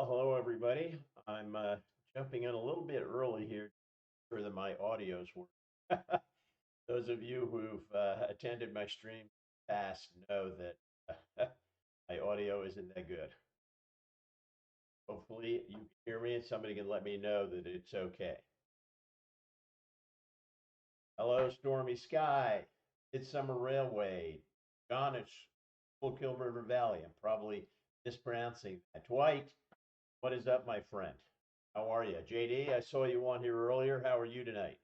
Well, hello everybody. I'm jumping in a little bit early here so that my audio's work. Those of you who've attended my stream past know that my audio isn't that good. Hopefully you can hear me and somebody can let me know that it's okay. Hello, Stormy Sky, Midsummer Railway, Johnish, Full River Valley. I'm probably mispronouncing that. Dwight, what is up, my friend? How are you? JD, I saw you on here earlier. How are you tonight?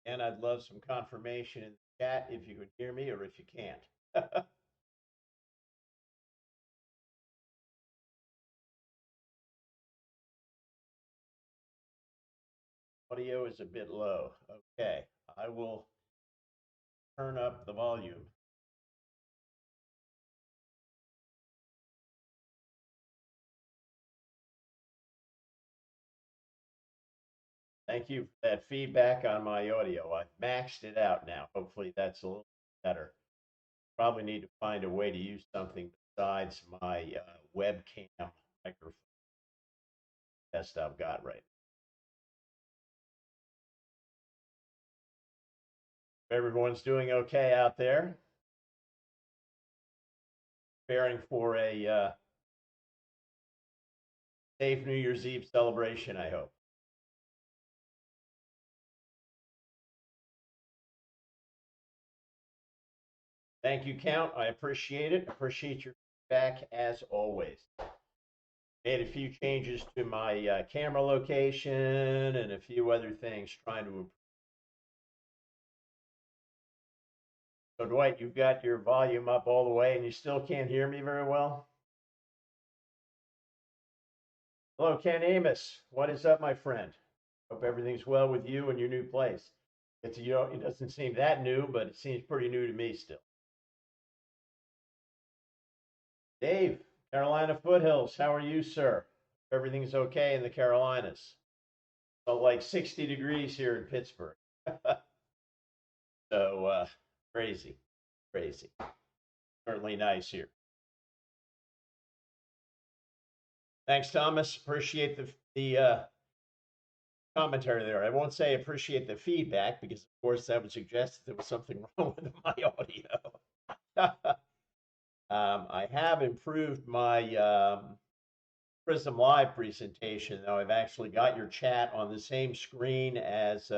And I'd love some confirmation in the chat if you can hear me or if you can't. Audio is a bit low. Okay, I will turn up the volume. Thank you for that feedback on my audio. I've maxed it out now. Hopefully that's a little better. Probably need to find a way to use something besides my webcam microphone test I've got right. Everyone's doing okay out there. Preparing for a safe New Year's Eve celebration, I hope. Thank you, Count. I appreciate it. Appreciate your feedback as always. Made a few changes to my camera location and a few other things trying to improve. So, Dwight, you've got your volume up all the way and you still can't hear me very well? Hello, Ken Amos. What is up, my friend? Hope everything's well with you and your new place. It doesn't seem that new, but it seems pretty new to me still. Dave, Carolina Foothills, how are you, sir? Everything's okay in the Carolinas. So like 60 degrees here in Pittsburgh. So crazy, crazy. Certainly nice here. Thanks, Thomas. Appreciate the commentary there. I won't say appreciate the feedback because, of course, that would suggest that there was something wrong with my audio. I have improved my Prism Live presentation, though. I've actually got your chat on the same screen as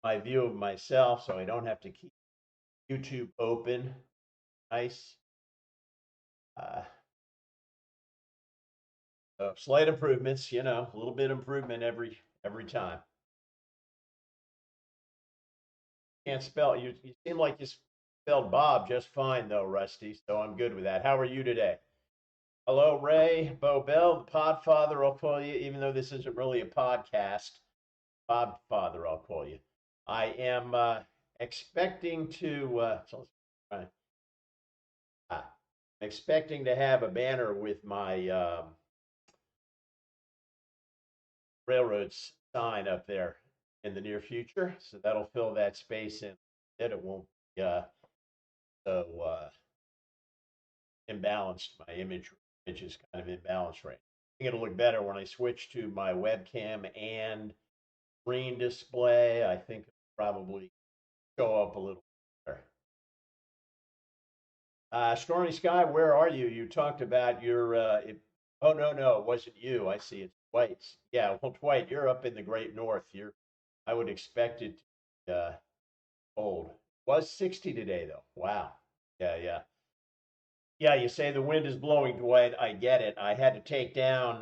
my view of myself, so I don't have to keep YouTube open. Nice. So slight improvements, a little bit improvement every time. Can't spell you seem like you spelled Bob just fine though, Rusty. So I'm good with that. How are you today? Hello, Ray, Bo Bell, the Podfather. I'll call you, even though this isn't really a podcast. Podfather, I'll call you. I am expecting to. Expecting to have a banner with my railroad sign up there in the near future, so that'll fill that space in. It won't be so imbalanced. My image is kind of imbalanced right now. I think it'll look better when I switch to my webcam and screen display. I think it'll probably show up a little better. Stormy Sky, where are you? You talked about your. Oh no, it wasn't you. I see it's Dwight. Yeah, well, Dwight, you're up in the Great North. I would expect it to cold. Was 60 today though. Wow. Yeah, yeah. Yeah, you say the wind is blowing, Dwight. I get it. I had to take down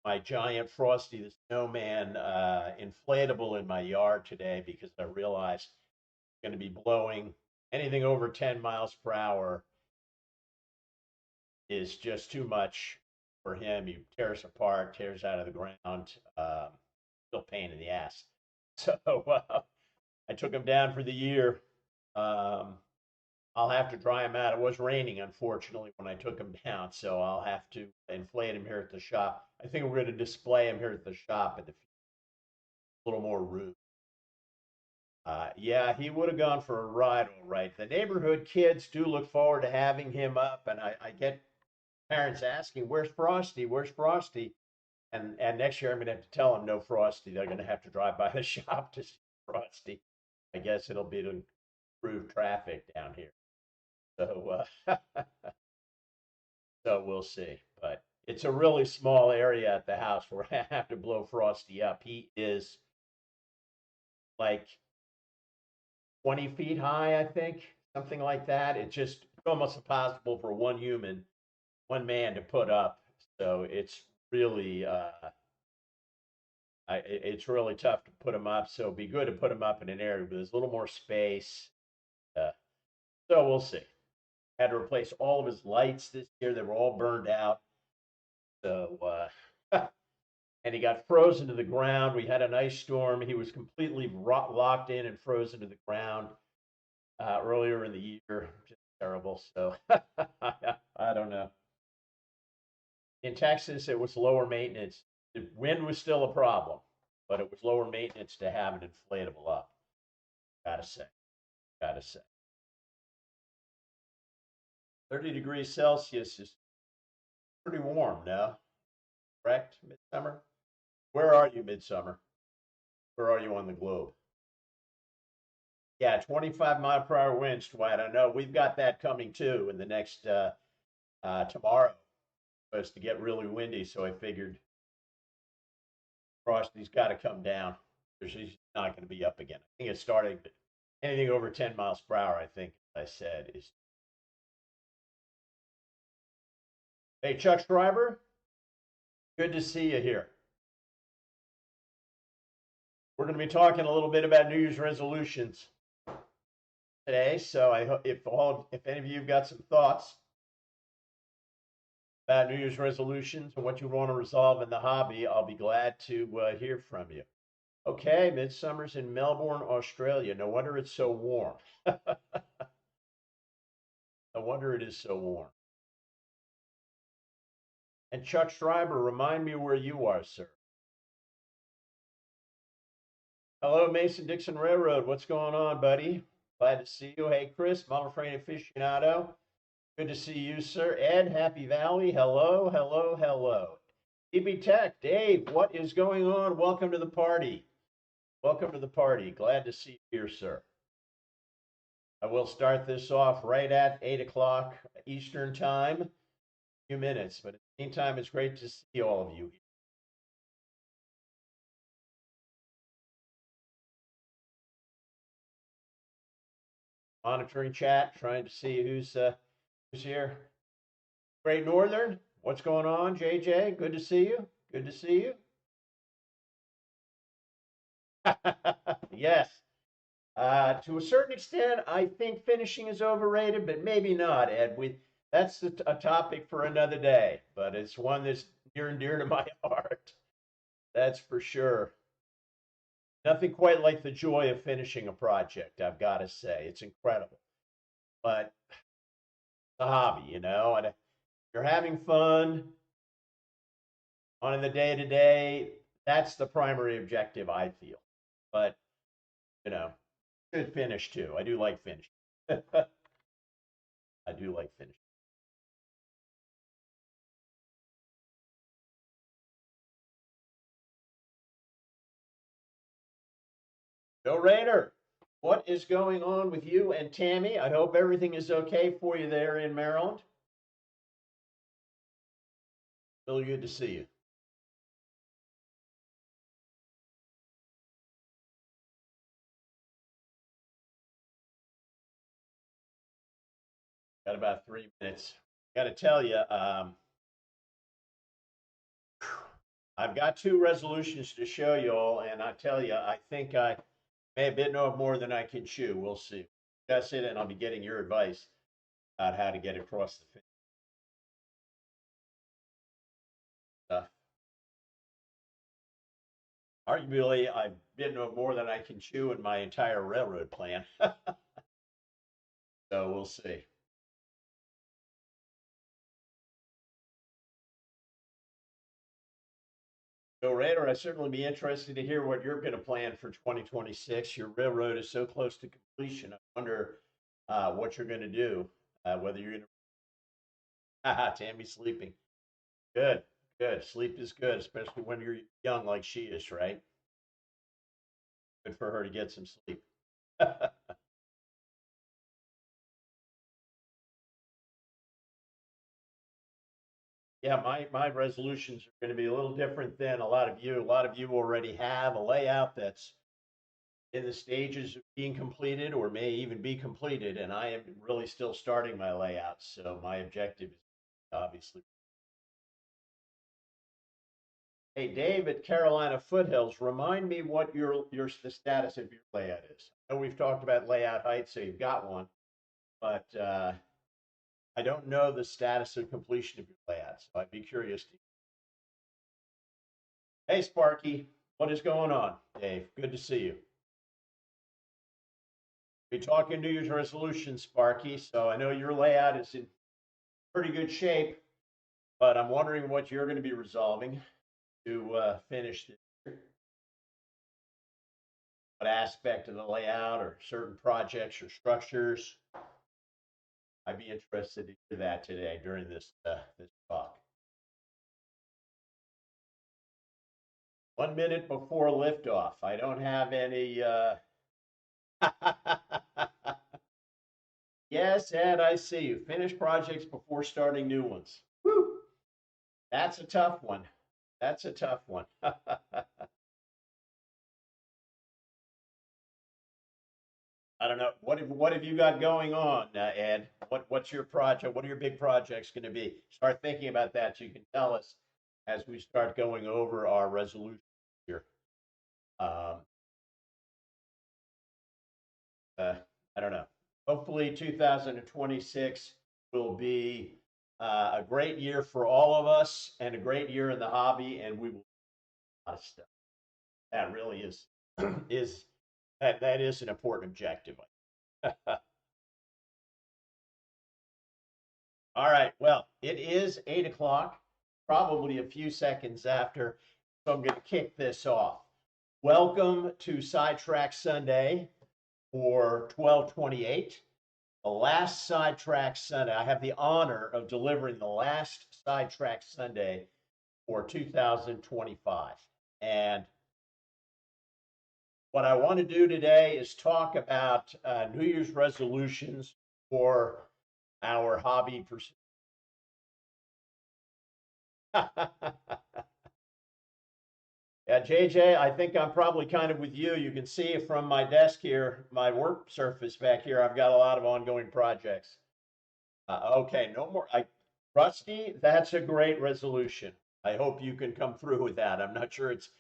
my giant Frosty the Snowman inflatable in my yard today because I realized it's going to be blowing anything over 10 miles per hour is just too much for him. He tears apart, tears out of the ground. Still pain in the ass. So I took him down for the year. Um, I'll have to dry him out. It was raining, unfortunately, when I took him down, so I'll have to inflate him here at the shop. I think we're going to display him here at the shop in a little more room. Yeah, he would have gone for a ride, all right. The neighborhood kids do look forward to having him up, and I get parents asking, "Where's Frosty? Where's Frosty?" And next year I'm gonna have to tell them no Frosty. They're gonna have to drive by the shop to see Frosty. I guess it'll be to improve traffic down here. So so we'll see. But it's a really small area at the house where I have to blow Frosty up. He is like 20 feet high, I think, something like that. It's almost impossible for one man to put up. So it's really it's really tough to put him up. So it'd be good to put him up in an area where there's a little more space. Uh, so we'll see. Had to replace all of his lights this year. They were all burned out. So and he got frozen to the ground. We had an ice storm. He was completely locked in and frozen to the ground earlier in the year. Just terrible. So I don't know. In Texas, it was lower maintenance. The wind was still a problem, but it was lower maintenance to have an inflatable up. Gotta say, gotta say. 30 degrees Celsius is pretty warm now, correct? Midsummer? Where are you, midsummer? Where are you on the globe? Yeah, 25-mile-per-hour winds, Dwight. I know we've got that coming too in the next tomorrow. It's supposed to get really windy, so I figured Frosty's got to come down. She's not going to be up again. I think it's starting anything over 10 miles per hour. I think I said is. Hey, Chuck Schreiber, good to see you here. We're going to be talking a little bit about New Year's resolutions today. So I hope if any of you have got some thoughts about New Year's resolutions and what you want to resolve in the hobby, I'll be glad to hear from you. Okay, midsummer's in Melbourne, Australia. No wonder it's so warm. No wonder it is so warm. And Chuck Schreiber, remind me where you are, sir. Hello, Mason Dixon Railroad. What's going on, buddy? Glad to see you. Hey, Chris, Model Train Aficionado. Good to see you, sir. Ed, Happy Valley. Hello, hello, hello. EB Tech, Dave, what is going on? Welcome to the party. Welcome to the party. Glad to see you here, sir. I will start this off right at 8 o'clock Eastern Time. A few minutes, but in the meantime, it's great to see all of you. Monitoring chat, trying to see who's here. Great Northern, what's going on, JJ? Good to see you. Good to see you. Yes. To a certain extent, I think finishing is overrated, but maybe not, Ed. That's a topic for another day, but it's one that's near and dear to my heart. That's for sure. Nothing quite like the joy of finishing a project, I've got to say. It's incredible. But it's a hobby, and if you're having fun on the day to day, that's the primary objective, I feel. But, you know, should finish too. I do like finishing. I do like finishing. Bill Rayner, what is going on with you and Tammy? I hope everything is okay for you there in Maryland. Really good to see you. Got about 3 minutes. Got to tell you, I've got two resolutions to show you all, and I tell you, I think I may have bitten off more than I can chew. We'll see. That's it, and I'll be getting your advice about how to get across the finish stuff. Arguably, I've bitten off more than I can chew in my entire railroad plan. So we'll see. So, Raider, I'd certainly be interested to hear what you're going to plan for 2026. Your railroad is so close to completion. I wonder what you're going to do, whether you're going to. Haha, Tammy's sleeping. Good, good. Sleep is good, especially when you're young like she is, right? Good for her to get some sleep. Yeah, my resolutions are going to be a little different than a lot of you. A lot of you already have a layout that's in the stages of being completed or may even be completed, and I am really still starting my layout. So my objective is obviously. Hey, Dave at Carolina Foothills, remind me what your the status of your layout is. I know we've talked about layout height, so you've got one, but I don't know the status of completion of your layout, so I'd be curious to. Hey, Sparky, what is going on, Dave? Good to see you. Be talking New Year's resolutions, Sparky. So I know your layout is in pretty good shape, but I'm wondering what you're going to be resolving to finish this year. What aspect of the layout or certain projects or structures? I'd be interested to hear that today during this talk. 1 minute before liftoff. I don't have any. Yes, Ed, I see you. Finish projects before starting new ones. Woo! That's a tough one. That's a tough one. I don't know. What have you got going on, Ed? What's your project? What are your big projects going to be? Start thinking about that so you can tell us as we start going over our resolution here. Um, uh, I don't know. Hopefully, 2026 will be a great year for all of us and a great year in the hobby, and we will do a lot of stuff. That really is is that is an important objective. All right. Well, it is 8 o'clock, probably a few seconds after. So I'm going to kick this off. Welcome to Sidetrack Sunday for 1228. The last Sidetrack Sunday. I have the honor of delivering the last Sidetrack Sunday for 2025. And what I want to do today is talk about New Year's resolutions for our hobby pursuit. Yeah, JJ, I think I'm probably kind of with you. You can see from my desk here, my work surface back here, I've got a lot of ongoing projects. Okay, no more. Rusty, that's a great resolution. I hope you can come through with that. I'm not sure it's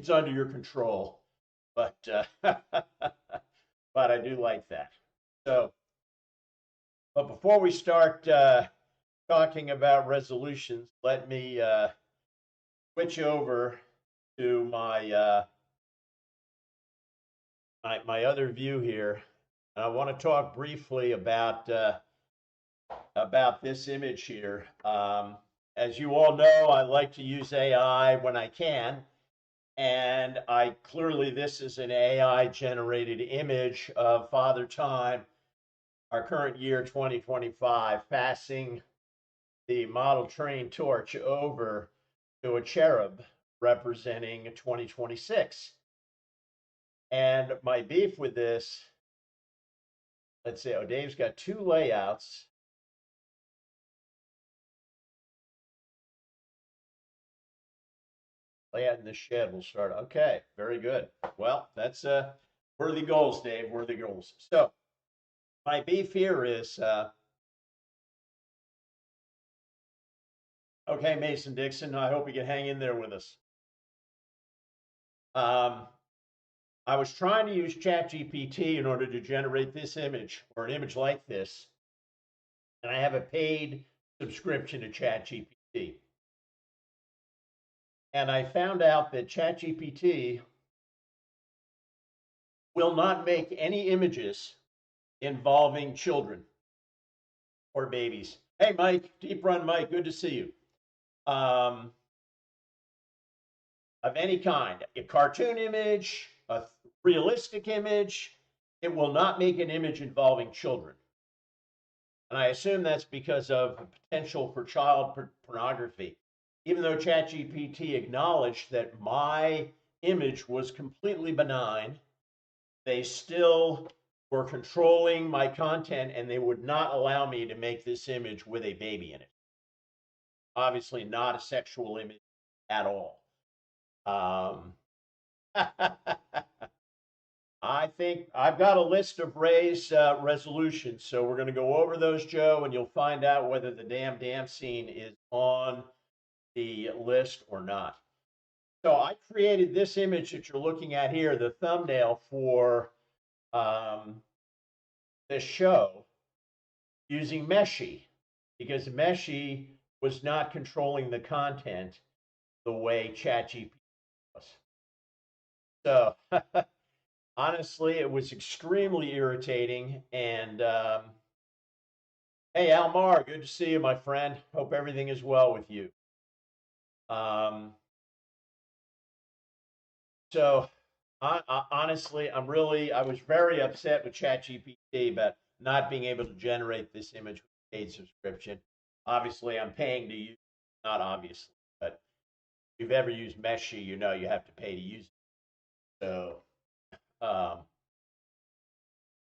under your control, but but I do like that. So, but before we start talking about resolutions, let me switch over to my other view here. I want to talk briefly about this image here. As you all know, I like to use AI when I can, and I clearly this is an AI generated image of Father Time, our current year 2025, passing the model train torch over to a cherub representing 2026. And my beef with this, let's see, oh, Dave's got two layouts. Layout in the shed will start. Okay, very good. Well, that's worthy goals, Dave, worthy goals. So my beef here is, okay, Mason Dixon, I hope you can hang in there with us. I was trying to use ChatGPT in order to generate this image or an image like this, and I have a paid subscription to ChatGPT. And I found out that ChatGPT will not make any images involving children or babies. Hey, Mike, Deep Run Mike, good to see you. Um, of any kind, a cartoon image, a realistic image. It will not make an image involving children. And I assume that's because of the potential for child pornography. Even though ChatGPT acknowledged that my image was completely benign, they still were controlling my content and they would not allow me to make this image with a baby in it. Obviously, not a sexual image at all. Um, I think I've got a list of Ray's resolutions, so we're going to go over those, Joe, and you'll find out whether the damn scene is on the list or not. So I created this image that you're looking at here, the thumbnail for this show, using Meshy, because Meshy was not controlling the content the way ChatGPT was. So honestly, it was extremely irritating. And hey, Almar, good to see you, my friend. Hope everything is well with you. Um, so honestly, I was very upset with ChatGPT about not being able to generate this image with a paid subscription. Obviously, I'm paying to use, not obviously, but if you've ever used Meshy, you know you have to pay to use it. So um,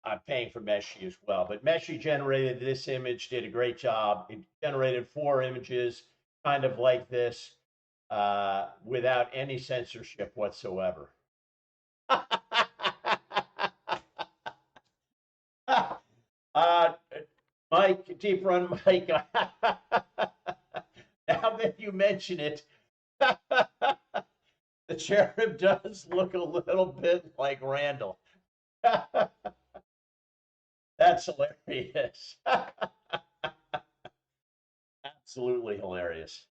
I'm paying for Meshy as well. But Meshy generated this image, did a great job. It generated 4 images, kind of like this, without any censorship whatsoever. uh, Mike, Deep Run Mike, now that you mention it, the cherub does look a little bit like Randall. That's hilarious. Absolutely hilarious.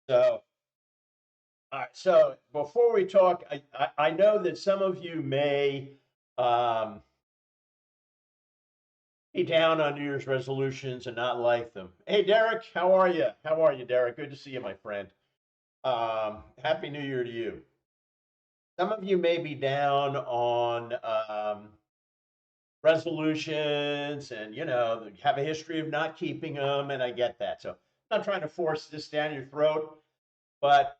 So, all right. So before we talk, I know that some of you may um, be down on New Year's resolutions and not like them. Hey, Derek, how are you? How are you, Derek? Good to see you, my friend. Happy New Year to you. Some of you may be down on resolutions and, have a history of not keeping them, and I get that. So I'm not trying to force this down your throat, but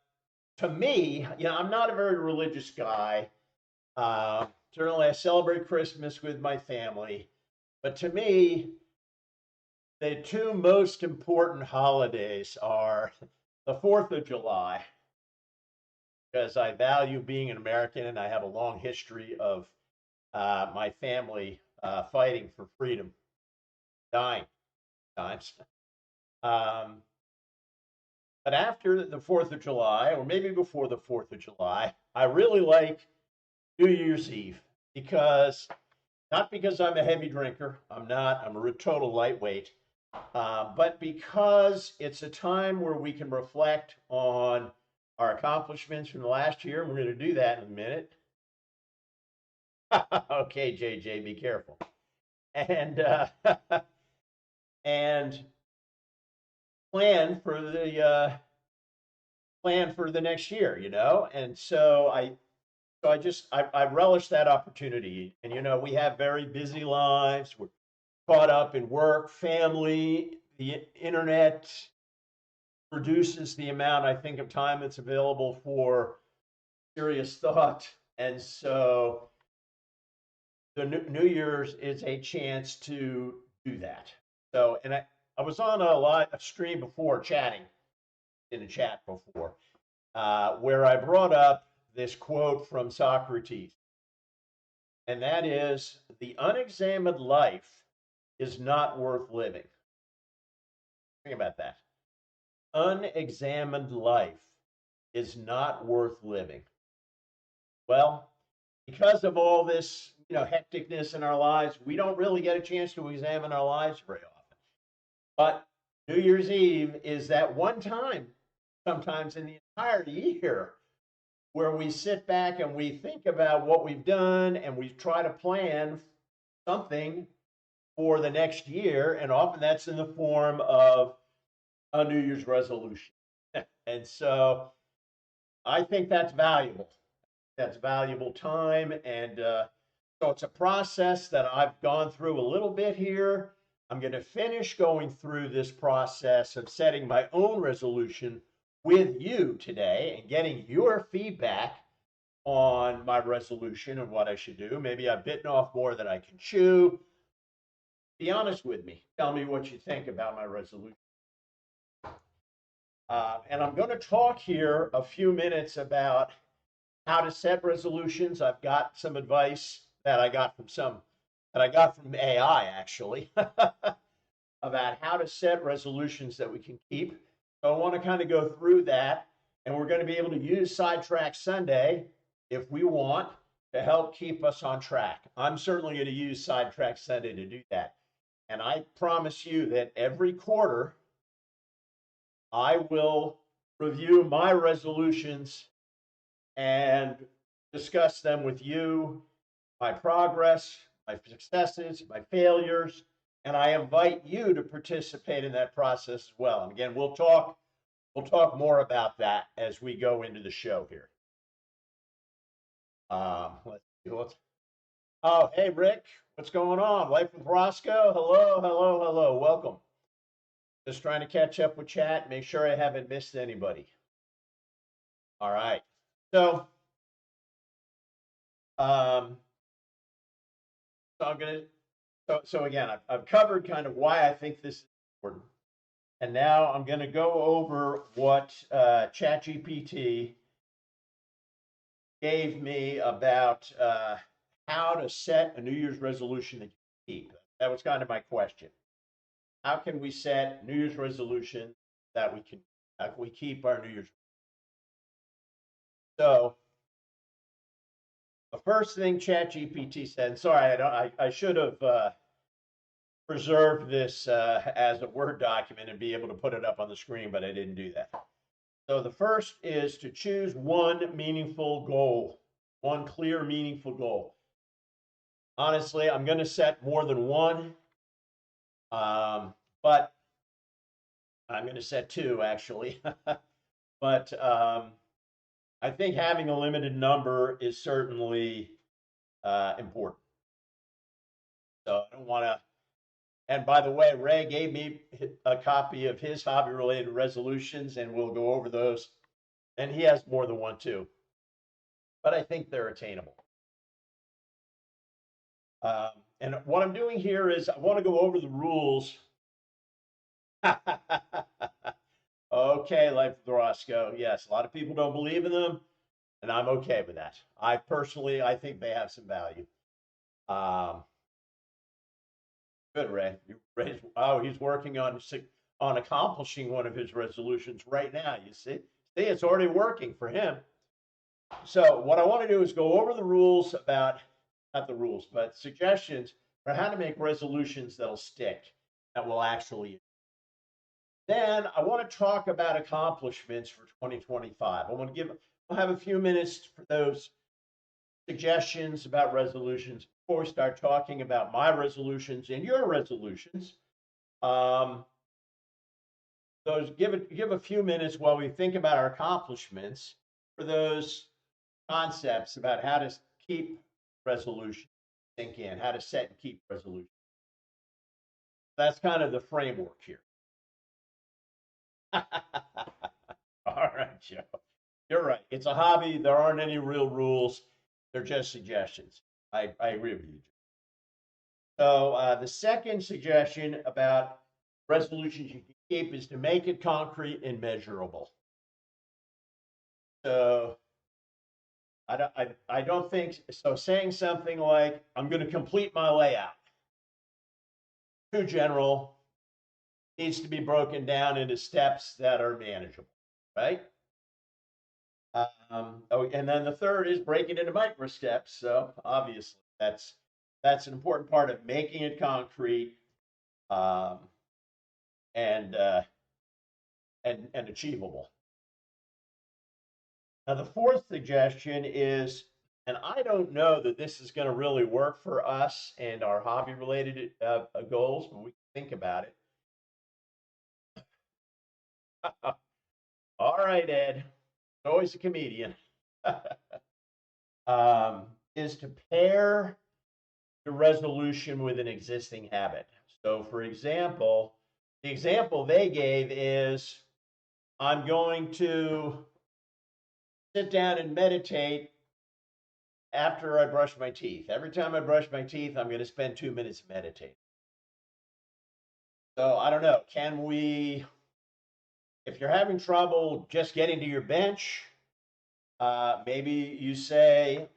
to me, I'm not a very religious guy. Certainly, I celebrate Christmas with my family, but to me, the 2 most important holidays are the 4th of July, because I value being an American and I have a long history of my family fighting for freedom, dying times. Um, but after the 4th of July, or maybe before the 4th of July, I really like New Year's Eve, because not because I'm a heavy drinker, I'm not, I'm a total lightweight, but because it's a time where we can reflect on our accomplishments from the last year. And we're going to do that in a minute. Okay, JJ, be careful. And and plan for the next year, And so I relish that opportunity. And we have very busy lives. We're caught up in work, family, the internet reduces the amount, I think, of time that's available for serious thought. And so the New Year's is a chance to do that. So, and I was on a stream before, chatting in a chat before, where I brought up this quote from Socrates, and that is, "The unexamined life is not worth living." Think about that. Unexamined life is not worth living. Well, because of all this, hecticness in our lives, we don't really get a chance to examine our lives very often. But New Year's Eve is that one time, sometimes in the entire year, where we sit back and we think about what we've done and we try to plan something for the next year. And often that's in the form of a New Year's resolution. And so I think that's valuable. That's valuable time. And so it's a process that I've gone through a little bit here. I'm going to finish going through this process of setting my own resolution with you today and getting your feedback on my resolution and what I should do. Maybe I've bitten off more than I can chew. Be honest with me. Tell me what you think about my resolution. And I'm going to talk here a few minutes about how to set resolutions. I've got some advice that I got from AI actually about how to set resolutions that we can keep. So I want to kind of go through that, and we're going to be able to use Sidetrack Sunday if we want to help keep us on track. I'm certainly going to use Sidetrack Sunday to do that. And I promise you that every quarter I will review my resolutions and discuss them with you, my progress, my successes, my failures, and I invite you to participate in that process as well. And again, we'll talk more about that as we go into the show here. Let's see what's. Oh, hey Rick, what's going on? Life with Roscoe. Hello, hello, hello. Welcome. Just trying to catch up with chat, make sure I haven't missed anybody. All right. So, um, so I'm gonna. So again, I've covered kind of why I think this is important, and now I'm going to go over what ChatGPT gave me about how to set a New Year's resolution that you keep. That was kind of my question. How can we set New Year's resolution that we keep our New Year's? So the first thing ChatGPT said. Sorry, I should have preserved this as a Word document and be able to put it up on the screen, but I didn't do that. So the first is to choose one meaningful goal, one clear, meaningful goal. Honestly, I'm going to set more than one, but I'm going to set two actually. But I think having a limited number is certainly important. So I don't want to. And by the way, Ray gave me a copy of his hobby-related resolutions, and we'll go over those. And he has more than one too, but I think they're attainable. And what I'm doing here is I want to go over the rules. Okay, Life with Roscoe. Yes, a lot of people don't believe in them, and I'm okay with that. I think they have some value. Good, Ray. He's working on accomplishing one of his resolutions right now. You see, it's already working for him. So what I want to do is go over the rules about, not the rules, but suggestions for how to make resolutions that'll stick, that will actually. Then I want to talk about accomplishments for 2025. I'll have a few minutes for those suggestions about resolutions before we start talking about my resolutions and your resolutions. Those give a few minutes while we think about our accomplishments for those concepts about how to keep resolution sink in, how to set and keep resolution. That's kind of the framework here. All right, Joe. You're right. It's a hobby. There aren't any real rules. They're just suggestions. I agree with you. So the second suggestion about resolutions you can keep is to make it concrete and measurable. So I don't think so. Saying something like I'm going to complete my layout, too general, needs to be broken down into steps that are manageable, right? And then the third is break it into micro steps. So obviously that's an important part of making it concrete um, and achievable. Now the fourth suggestion is, and I don't know that this is going to really work for us and our hobby related goals, but we can think about it. All right, Ed. Always a comedian. Is to pair the resolution with an existing habit. So, for example, the example they gave is I'm going to sit down and meditate after I brush my teeth. Every time I brush my teeth, I'm going to spend 2 minutes meditating. So, I don't know. Can we, if you're having trouble just getting to your bench, maybe you say,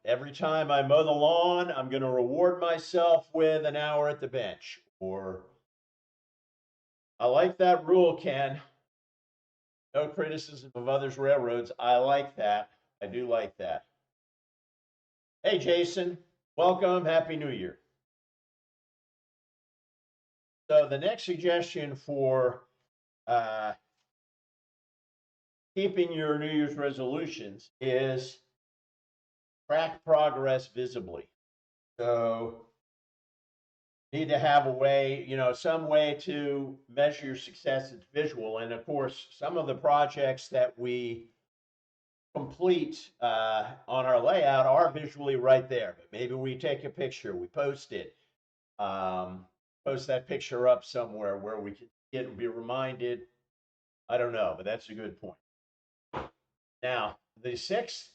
every time I mow the lawn, I'm going to reward myself with an hour at the bench. Or, I like that rule, Ken. No criticism of others' railroads. I like that. I do like that. Hey, Jason. Welcome. Happy New Year. So, the next suggestion for uh, keeping your New Year's resolutions is track progress visibly. So, need to have a way, some way to measure your success. It's visual. And of course, some of the projects that we complete on our layout are visually right there. But maybe we take a picture, we post it, post that picture up somewhere where we can get and be reminded. I don't know, but that's a good point. Now, the sixth,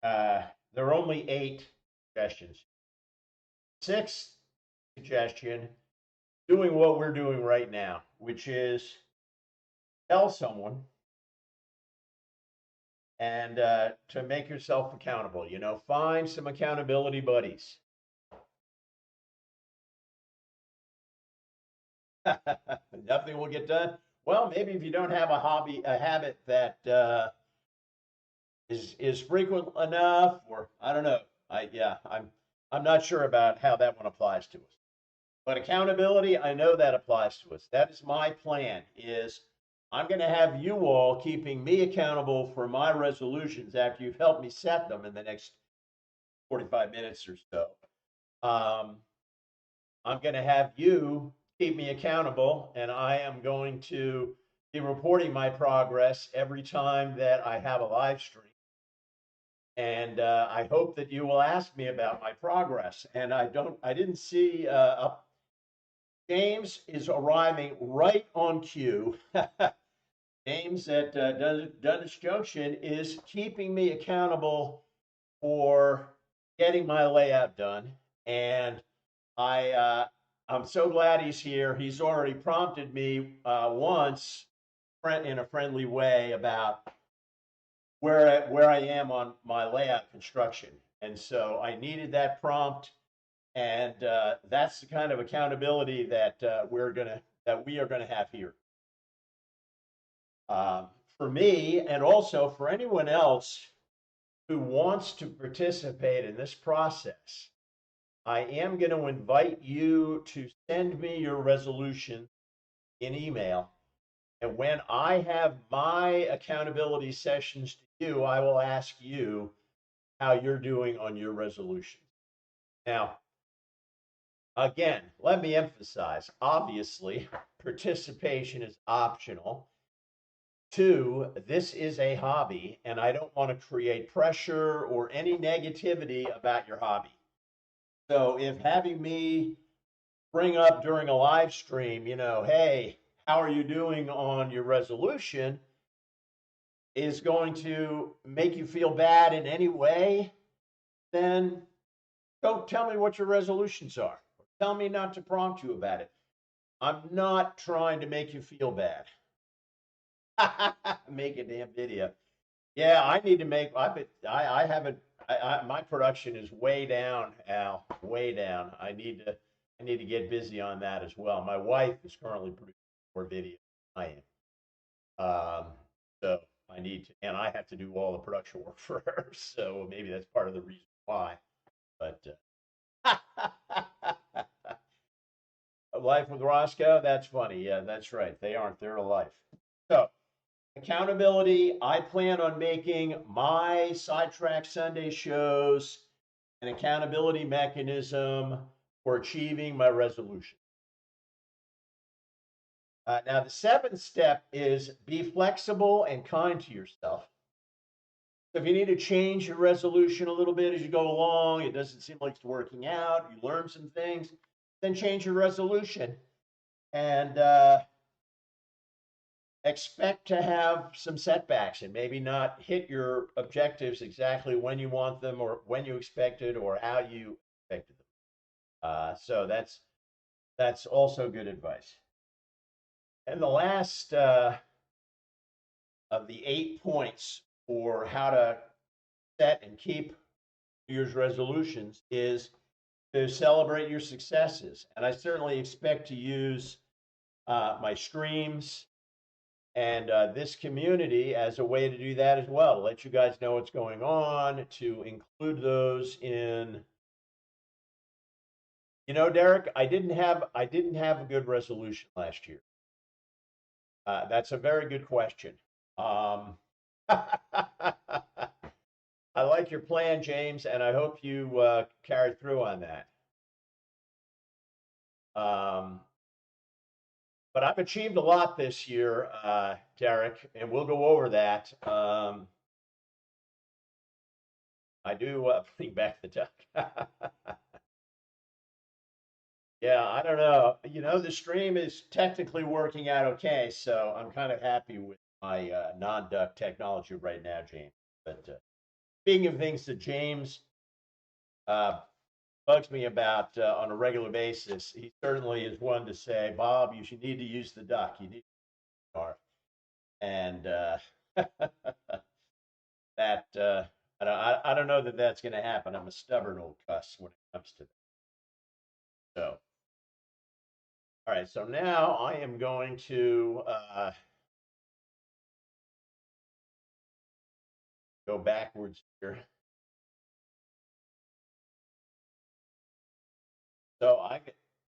there are only 8 suggestions. Sixth suggestion, doing what we're doing right now, which is tell someone and to make yourself accountable. Find some accountability buddies. Nothing will get done. Well, maybe if you don't have a habit that is frequent enough, or I don't know. I'm not sure about how that one applies to us. But accountability, I know that applies to us. That is my plan. Is I'm going to have you all keeping me accountable for my resolutions after you've helped me set them in the next 45 minutes or so. I'm going to have you keep me accountable, and I am going to be reporting my progress every time that I have a live stream. And I hope that you will ask me about my progress. And I didn't see James is arriving right on cue. James at Dundas Junction is keeping me accountable for getting my layout done, and I'm so glad he's here. He's already prompted me once, in a friendly way, about where I am on my layout construction, and so I needed that prompt, and that's the kind of accountability that we are gonna have here. For me, and also for anyone else who wants to participate in this process, I am going to invite you to send me your resolution in email. And when I have my accountability sessions to you, I will ask you how you're doing on your resolution. Now, again, let me emphasize, obviously, participation is optional. 2, this is a hobby, and I don't want to create pressure or any negativity about your hobby. So if having me bring up during a live stream, hey, how are you doing on your resolution, is going to make you feel bad in any way, then don't tell me what your resolutions are. Tell me not to prompt you about it. I'm not trying to make you feel bad. Make a damn video. Yeah, I need to make. I haven't. My production is way down, Al. Way down. I need to get busy on that as well. My wife is currently producing more video than I am. So I need to, and I have to do all the production work for her. So maybe that's part of the reason why. But Life with Roscoe, that's funny. Yeah, that's right. They aren't. They're alive. So accountability, I plan on making my Sidetrack Sunday shows an accountability mechanism for achieving my resolution. Now, the seventh step is be flexible and kind to yourself. So if you need to change your resolution a little bit as you go along, it doesn't seem like it's working out, you learn some things, then change your resolution and expect to have some setbacks and maybe not hit your objectives exactly when you want them or when you expected or how you expected them. So that's also good advice. And the last of the 8 points for how to set and keep New Year's resolutions is to celebrate your successes. And I certainly expect to use my streams and this community as a way to do that as well, to let you guys know what's going on, to include those in. Derek, I didn't have a good resolution last year. That's a very good question. I like your plan, James, and I hope you carried through on that. Um, but I've achieved a lot this year, Derek, and we'll go over that. I do bring back the duck. Yeah, I don't know. The stream is technically working out okay, so I'm kind of happy with my non-duck technology right now, James. But speaking of things that James uh, bugs me about on a regular basis, he certainly is one to say, Bob, you should need to use the duck. You need to, and that I don't know that that's going to happen. I'm a stubborn old cuss when it comes to that. So, all right. So now I am going to go backwards here. So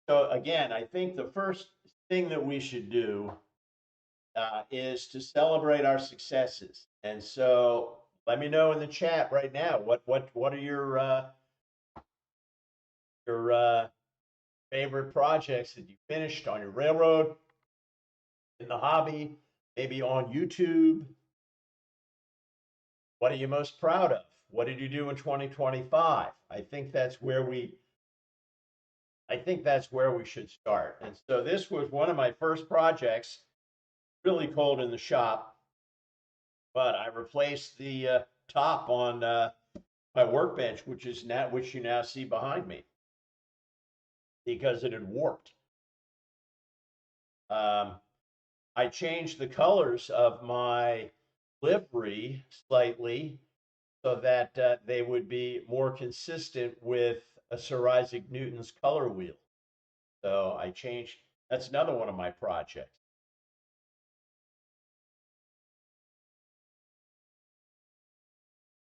so again, I think the first thing that we should do is to celebrate our successes. And so let me know in the chat right now what are your favorite projects that you finished on your railroad, in the hobby, maybe on YouTube. What are you most proud of? What did you do in 2025? I think that's where we should start. And so this was one of my first projects, really cold in the shop, but I replaced the top on my workbench, which you now see behind me, because it had warped. I changed the colors of my livery slightly so that they would be more consistent with Sir Isaac Newton's color wheel. So I changed. That's another one of my projects.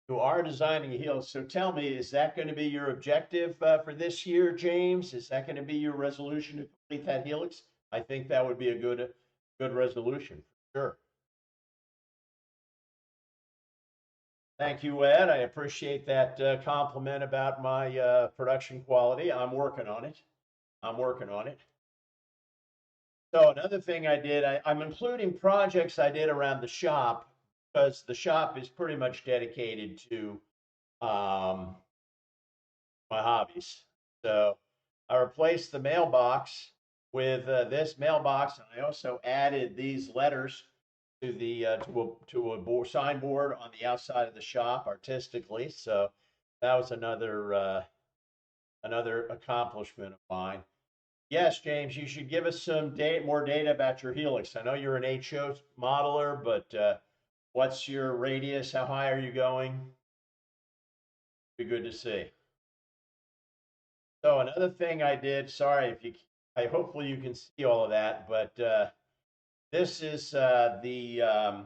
You are designing a helix. So tell me, is that going to be your objective for this year, James? Is that going to be your resolution to complete that helix? I think that would be a good resolution for sure. Thank you, Ed. I appreciate that compliment about my production quality. I'm working on it. I'm working on it. So another thing I did, I'm including projects I did around the shop because the shop is pretty much dedicated to um, my hobbies. So I replaced the mailbox with this mailbox, and I also added these letters to the to a signboard on the outside of the shop artistically. So that was another accomplishment of mine. Yes, James, you should give us some more data about your helix. I know you're an HO modeler, but what's your radius? How high are you going? Be good to see. So another thing I did, sorry if you, I hopefully you can see all of that, but this is the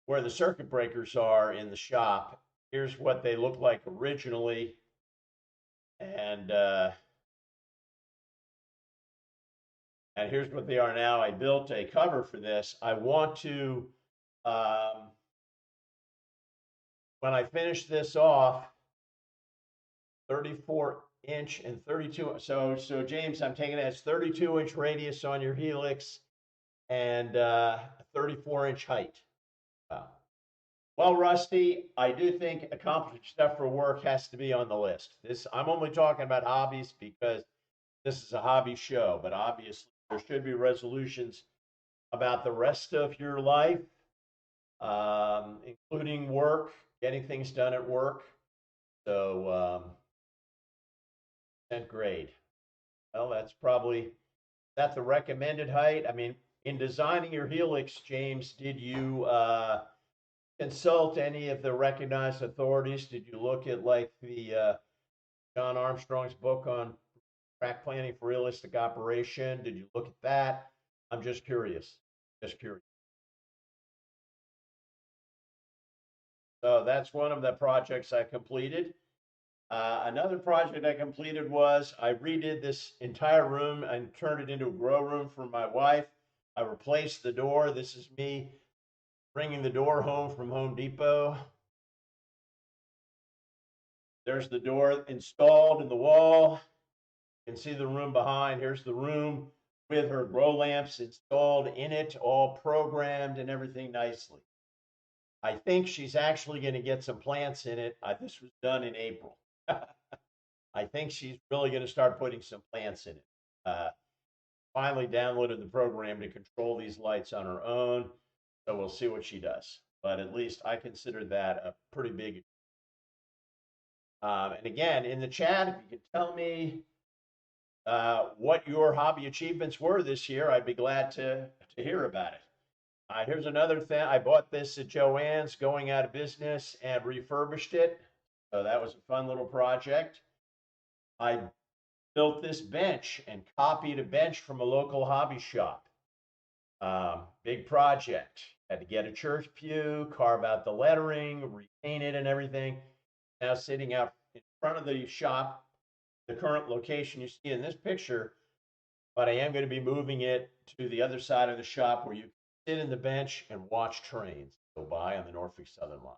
where the circuit breakers are in the shop. Here's what they looked like originally, and here's what they are now. I built a cover for this. I want to, when I finish this off, 34 inch and 32. So James, I'm taking it as 32-inch radius on your helix and 34-inch height. Wow. Well, Rusty, I do think accomplishing stuff for work has to be on the list. This I'm only talking about hobbies because this is a hobby show, but obviously there should be resolutions about the rest of your life, including work, getting things done at work. So, 10th grade. Well, that's the recommended height. I mean, in designing your helix, James, did you consult any of the recognized authorities? Did you look at like the John Armstrong's book on track planning for realistic operation? Did you look at that? I'm just curious. Just curious. So that's one of the projects I completed. Another project I completed was I redid this entire room and turned it into a grow room for my wife. I replaced the door. This is me bringing the door home from Home Depot. There's the door installed in the wall. You can see the room behind. Here's the room with her grow lamps installed in it, all programmed and everything nicely. I think she's actually going to get some plants in it. This was done in April. I think she's really going to start putting some plants in it. Finally downloaded the program to control these lights on her own. So we'll see what she does. But at least I consider that a pretty big. And again, in the chat, if you could tell me what your hobby achievements were this year, I'd be glad to hear about it. Here's another thing. I bought this at Joann's, going out of business, and refurbished it. So that was a fun little project. I built this bench and copied a bench from a local hobby shop. Big project. Had to get a church pew, carve out the lettering, repaint it and everything. Now sitting out in front of the shop, the current location you see in this picture, but I am going to be moving it to the other side of the shop where you can sit in the bench and watch trains go by on the Norfolk Southern line.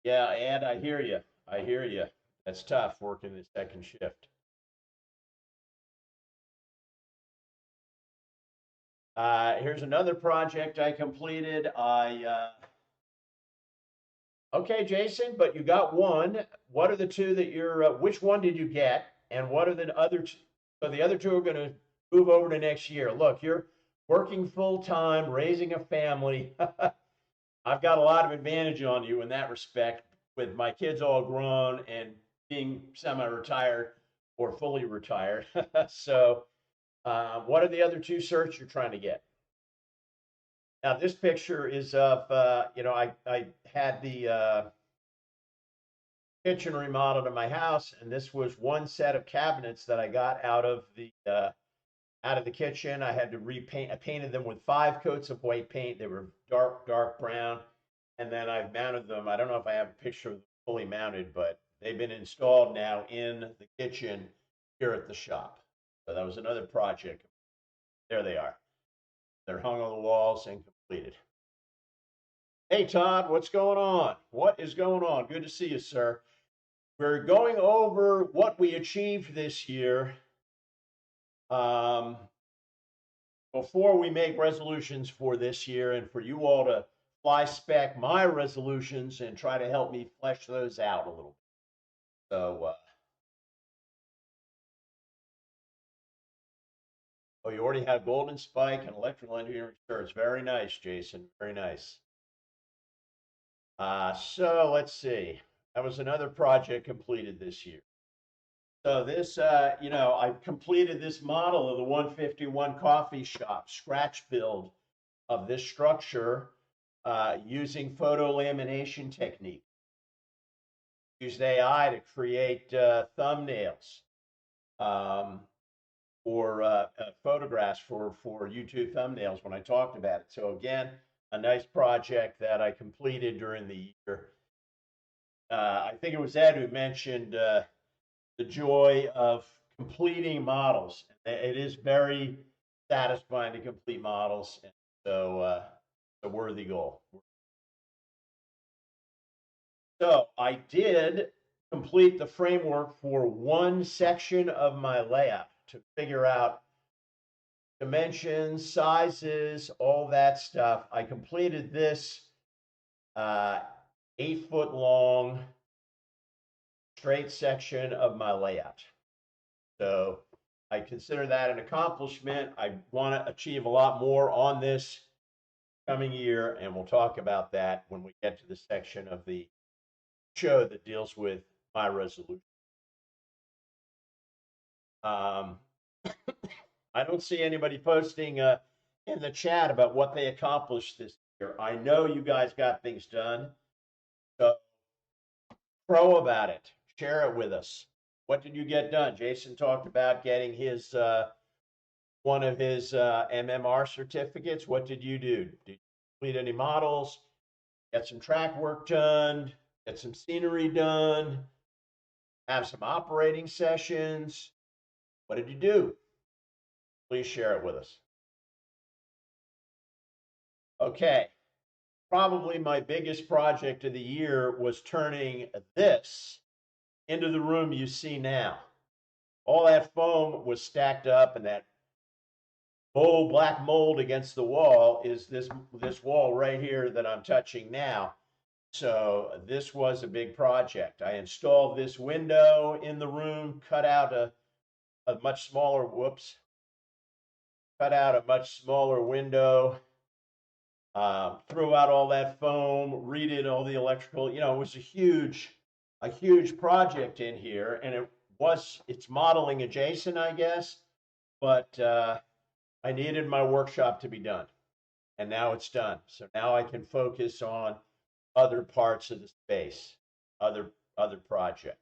Yeah, Ed, I hear you. I hear you. That's tough working the second shift. Here's another project I completed. Okay, Jason, but you got one. What are the two that which one did you get? And what are the other two? So the other two are going to move over to next year. Look, you're working full time, raising a family. I've got a lot of advantage on you in that respect with my kids all grown and being semi-retired or fully retired. So, what are the other two certs you're trying to get? Now, this picture is of, I had the kitchen remodeled in my house, and this was one set of cabinets that I got out of the kitchen. I had to repaint. I painted them with 5 coats of white paint. They were dark brown, and then I've mounted them. I don't know if I have a picture of them fully mounted, but they've been installed now in the kitchen here at the shop. So that was another project. There they are. They're hung on the walls and completed. Hey, Todd, what's going on? What is going on? Good to see you, sir. We're going over what we achieved this year before we make resolutions for this year, and for you all to fly spec my resolutions and try to help me flesh those out a little bit. So, oh, you already have Golden Spike and electrical engineering certs. Very nice, Jason. Very nice. So let's see. That was another project completed this year. So this, I completed this model of the 151 coffee shop scratch build of this structure using photo lamination technique. Used AI to create thumbnails or photographs for YouTube thumbnails when I talked about it. So again, a nice project that I completed during the year. I think it was Ed who mentioned the joy of completing models. It is very satisfying to complete models, and so a worthy goal. So I did complete the framework for one section of my layout to figure out dimensions, sizes, all that stuff. I completed this 8 foot long straight section of my layout. So I consider that an accomplishment. I want to achieve a lot more on this coming year, and we'll talk about that when we get to the section of the show that deals with my resolution. Um, I don't see anybody posting in the chat about what they accomplished this year. I know you guys got things done, so pro about it. Share it with us. What did you get done? Jason talked about getting his one of his MMR certificates. What did you do? Did you complete any models? Get some track work done? Get some scenery done? Have some operating sessions? What did you do? Please share it with us. Okay. Probably my biggest project of the year was turning this into the room you see now. All that foam was stacked up, and that black mold against the wall is this wall right here that I'm touching now. So this was a big project. I installed this window in the room, cut out a much smaller, cut out a much smaller window, threw out all that foam, redid all the electrical. You know, it was a huge project in here, and it's modeling adjacent, I guess, but I needed my workshop to be done, and now it's done. So now I can focus on other parts of the space, other projects.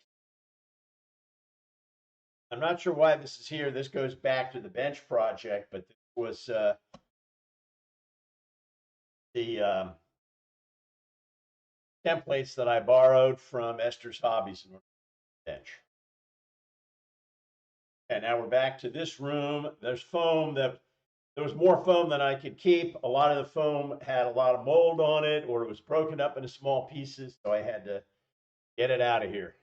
I'm not sure why this is here. This goes back to the bench project, but this was the templates that I borrowed from Esther's Hobbies and Bench. And now we're back to this room. There's foam there was more foam than I could keep. A lot of the foam had a lot of mold on it, or it was broken up into small pieces, so I had to get it out of here.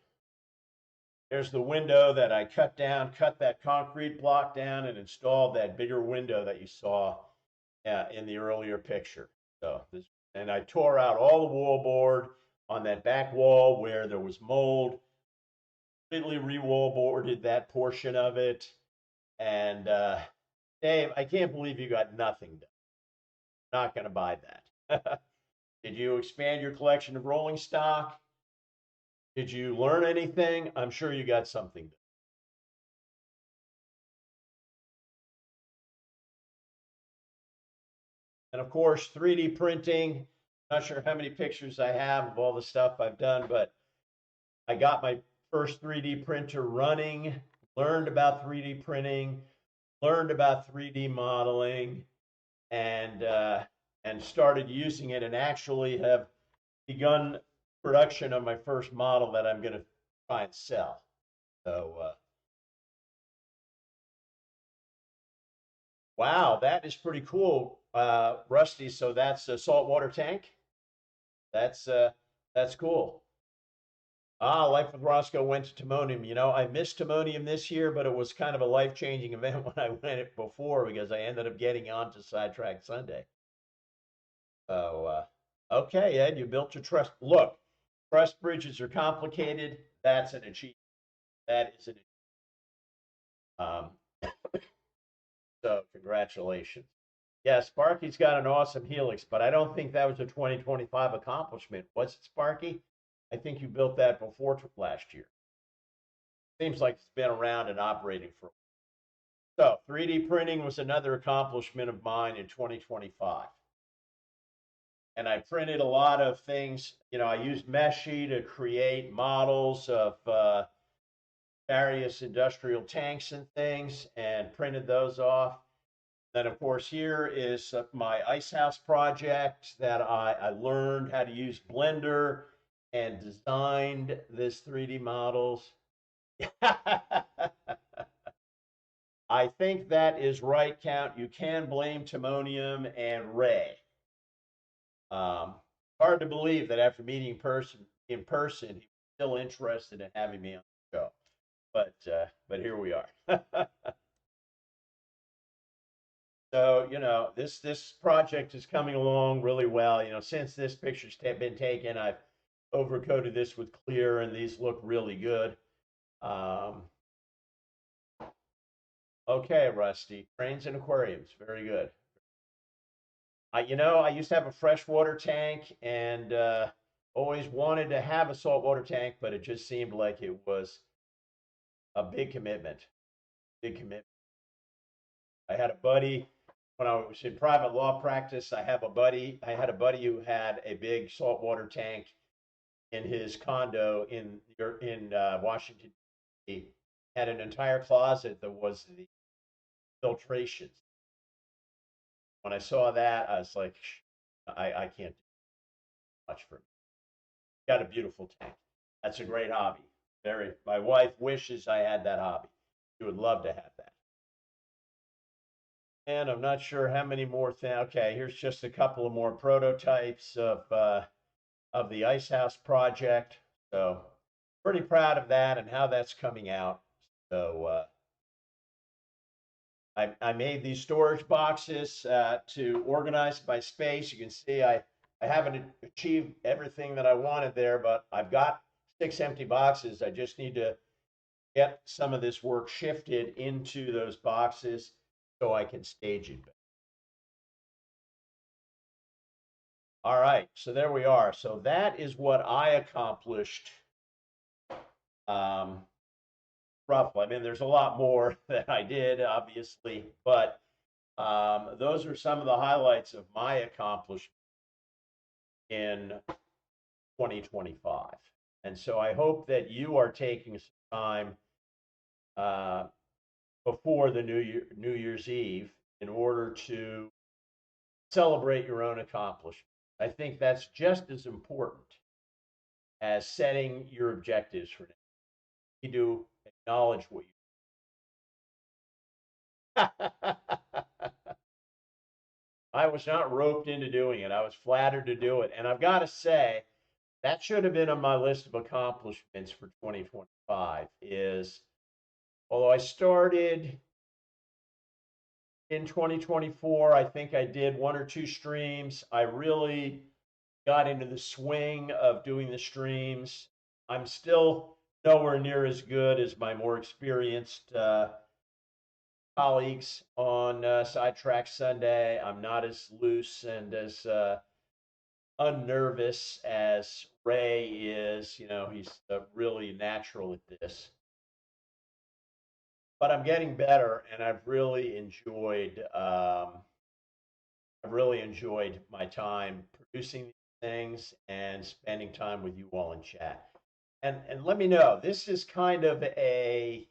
There's the window that I cut down, cut that concrete block down, and installed that bigger window that you saw in the earlier picture. And I tore out all the wall board on that back wall where there was mold, completely re-wall boarded that portion of it. And Dave, I can't believe you got nothing done. Not going to buy that. Did you expand your collection of rolling stock? Did you learn anything? I'm sure you got something done. And of course, 3D printing. Not sure how many pictures I have of all the stuff I've done, but I got my first 3D printer running, learned about 3D printing, learned about 3D modeling, and started using it, and actually have begun production of my first model that I'm going to try and sell. So, wow, that is pretty cool, Rusty. So that's a saltwater tank. That's cool. Life with Roscoe went to Timonium. You know, I missed Timonium this year, but it was kind of a life-changing event when I went it before, because I ended up getting on to Sidetrack Sunday. So, okay, Ed, you built your trust. Look, trust bridges are complicated. That's an achievement. That is an achievement. So congratulations. Yeah, Sparky's got an awesome Helix, but I don't think that was a 2025 accomplishment. Was it, Sparky? I think you built that before last year. Seems like it's been around and operating for a while. So 3D printing was another accomplishment of mine in 2025. And I printed a lot of things. You know, I used Meshi to create models of various industrial tanks and things, and printed those off. Then, of course, here is my ice house project that I learned how to use Blender and designed this 3D models. I think that is right, Count. You can blame Timonium and Ray. Hard to believe that after meeting in person, he was still interested in having me on the show. But here we are. So, this project is coming along really well. Since this picture's been taken, I've overcoated this with clear, and these look really good. Um, okay, Rusty, trains and aquariums, very good. I used to have a freshwater tank, and always wanted to have a saltwater tank, but it just seemed like it was a big commitment. Big commitment. I had a buddy when I was in private law practice. I had a buddy who had a big saltwater tank in his condo in Washington. He had an entire closet that was the filtrations. When I saw that, I was like, I can't do much for me. Got a beautiful tank. That's a great hobby. Very. My wife wishes I had that hobby. She would love to have that. And I'm not sure how many more things. Okay, here's just a couple of more prototypes of the Ice House project. So pretty proud of that and how that's coming out. So I made these storage boxes to organize by space. You can see I haven't achieved everything that I wanted there, but I've got 6 empty boxes. I just need to get some of this work shifted into those boxes so I can stage it. All right, so there we are. So that is what I accomplished, um, roughly. I mean, there's a lot more that I did, obviously, but those are some of the highlights of my accomplishment in 2025. And so I hope that you are taking some time uh, before the New Year's Eve in order to celebrate your own accomplishment. I think that's just as important as setting your objectives for next year. You do acknowledge what you. I was not roped into doing it. I was flattered to do it, and I've got to say that should have been on my list of accomplishments for 2025. Is although I started in 2024, I think I did 1 or 2 streams. I really got into the swing of doing the streams. I'm still nowhere near as good as my more experienced colleagues on Sidetrack Sunday. I'm not as loose and as unnervous as Ray is. He's really natural at this. But I'm getting better, and I've really enjoyed my time producing these things and spending time with you all in chat. And let me know. This is kind of a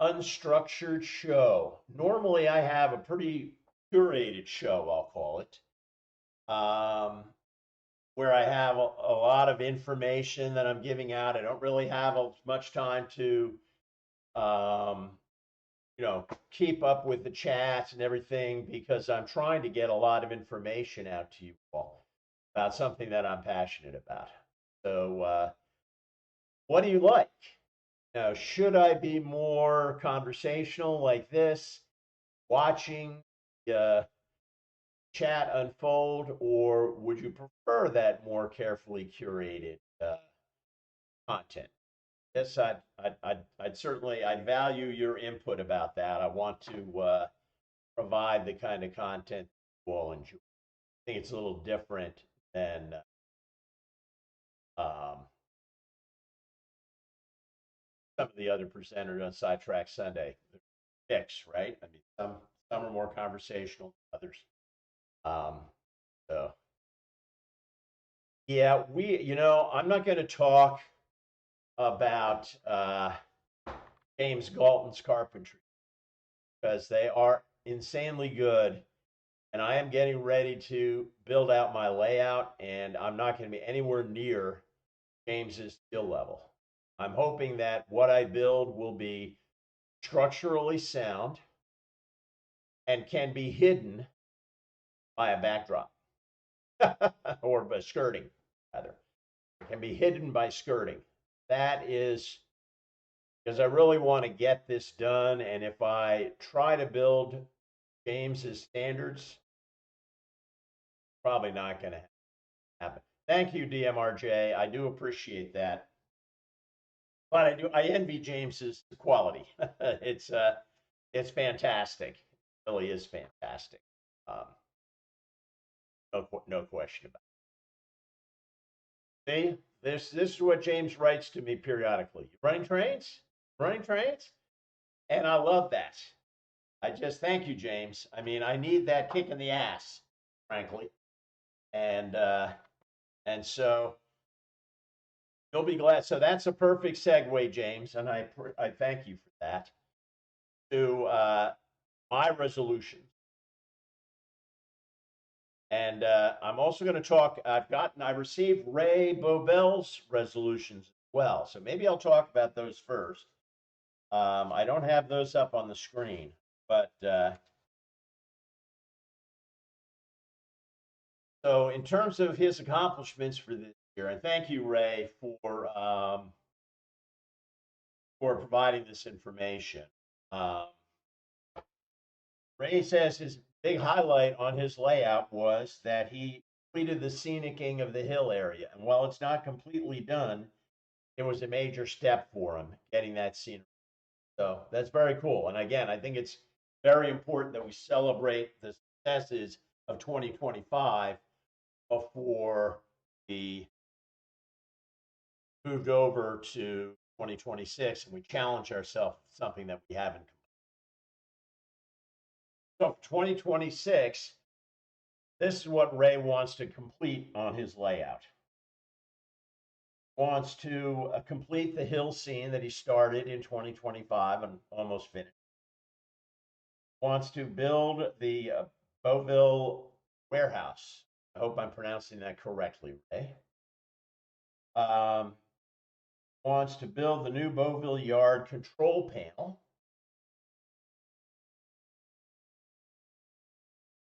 unstructured show. Normally, I have a pretty curated show, I'll call it, where I have a lot of information that I'm giving out. I don't really have as much time to um, keep up with the chats and everything because I'm trying to get a lot of information out to you all about something that I'm passionate about. So, what do you like? Now, should I be more conversational like this, watching the chat unfold, or would you prefer that more carefully curated content? Yes, I'd certainly I'd value your input about that. I want to provide the kind of content you all enjoy. I think it's a little different than some of the other presenters on Sidetrack Sunday. Mix, right? I mean, some are more conversational than others. Um, so yeah, I'm not going to talk about James Galton's carpentry because they are insanely good. And I am getting ready to build out my layout, and I'm not going to be anywhere near James's skill level. I'm hoping that what I build will be structurally sound and can be hidden by a backdrop or a skirting, rather. can be hidden by skirting. That is because I really want to get this done. And if I try to build James's standards, probably not going to happen. Thank you, DMRJ. I do appreciate that. But I envy James's quality. It's fantastic. It really is fantastic. Um, no question about it. See, this is what James writes to me periodically. You running trains? Running trains? And I love that. I just thank you, James. I mean, I need that kick in the ass, frankly, and uh, and so you'll be glad. So that's a perfect segue, James, and I thank you for that. To my resolution, and I'm also going to talk. I received Ray Bobel's resolutions as well, so maybe I'll talk about those first. I don't have those up on the screen, but so in terms of his accomplishments for this year, and thank you, Ray, for providing this information. Um, Ray says his big highlight on his layout was that he completed the scenicking of the hill area. And while it's not completely done, it was a major step for him getting that scenery. So that's very cool. And again, I think it's very important that we celebrate the successes of 2025 before we moved over to 2026 and we challenge ourselves with something that we haven't. So for 2026, this is what Ray wants to complete on his layout. Wants to complete the hill scene that he started in 2025 and almost finished. Wants to build the Beauville warehouse. I hope I'm pronouncing that correctly, Ray. Wants to build the new Beauville yard control panel.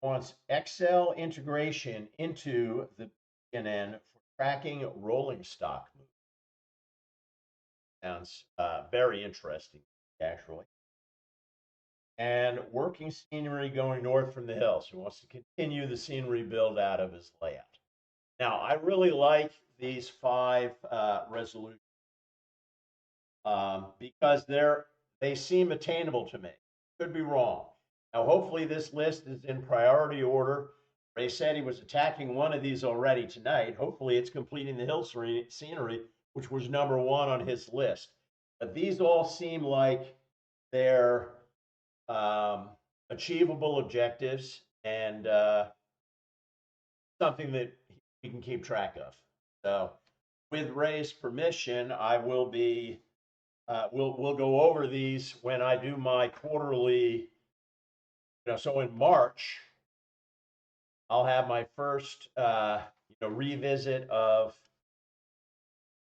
Wants Excel integration into the PNN for tracking rolling stock movement. Sounds very interesting, actually. And working scenery going north from the hills. He wants to continue the scenery build out of his layout. Now, I really like these 5 resolutions because they seem attainable to me. Could be wrong. Now, hopefully, this list is in priority order. Ray said he was attacking one of these already tonight. Hopefully, it's completing the hill scenery, which was number 1 on his list. But these all seem like they're achievable objectives and something that we can keep track of. So, with Ray's permission, I will be we'll go over these when I do my quarterly. So in March, I'll have my first revisit of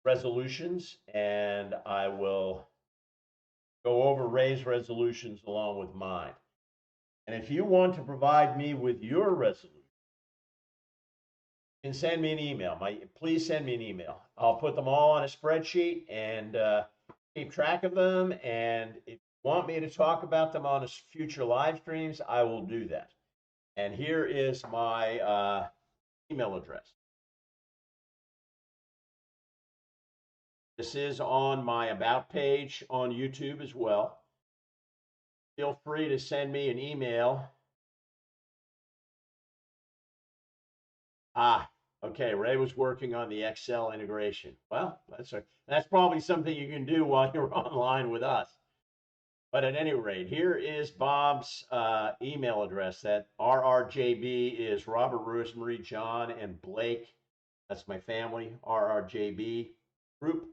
resolutions, and I will go over Ray's resolutions along with mine. And if you want to provide me with your resolution, you can send me an email. Please send me an email. I'll put them all on a spreadsheet and keep track of them. And if you want me to talk about them on future live streams, I will do that. And here is my email address. This is on my About page on YouTube as well. Feel free to send me an email. Okay. Ray was working on the Excel integration. Well, that's probably something you can do while you're online with us. But at any rate, here is Bob's email address. That RRJB is Robert, Rosemary, John, and Blake. That's my family, RRJB group.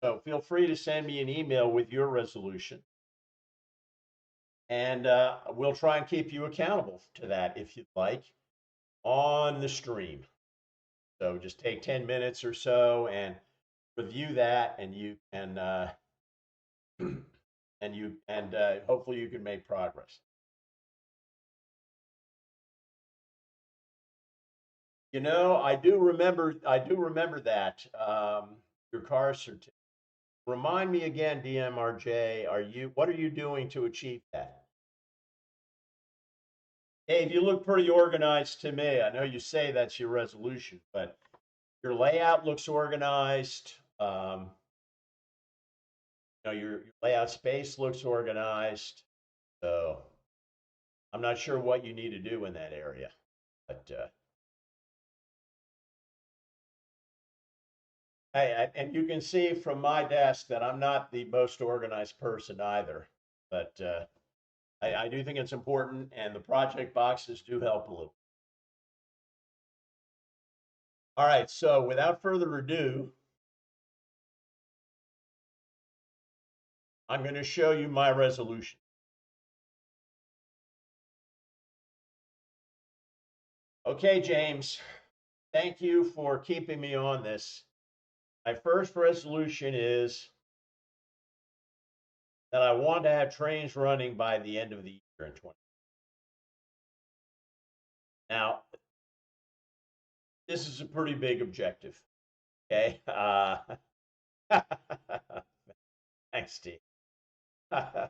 So feel free to send me an email with your resolution. And we'll try and keep you accountable to that if you'd like on the stream. So just take 10 minutes or so and review that, and you can and hopefully you can make progress. You know, I do remember. I do remember that. Your car certificate. Remind me again, DMRJ. Are you? What are you doing to achieve that? Dave, you look pretty organized to me. I know you say that's your resolution, but your layout looks organized. Your layout space looks organized. So I'm not sure what you need to do in that area, but hey, and you can see from my desk that I'm not the most organized person either. But I do think it's important, and the project boxes do help a little. All right, so without further ado, I'm going to show you my resolution. Okay, James, thank you for keeping me on this. My first resolution is that I want to have trains running by the end of the year in 20. Now, this is a pretty big objective. Okay. Thanks, Steve. um,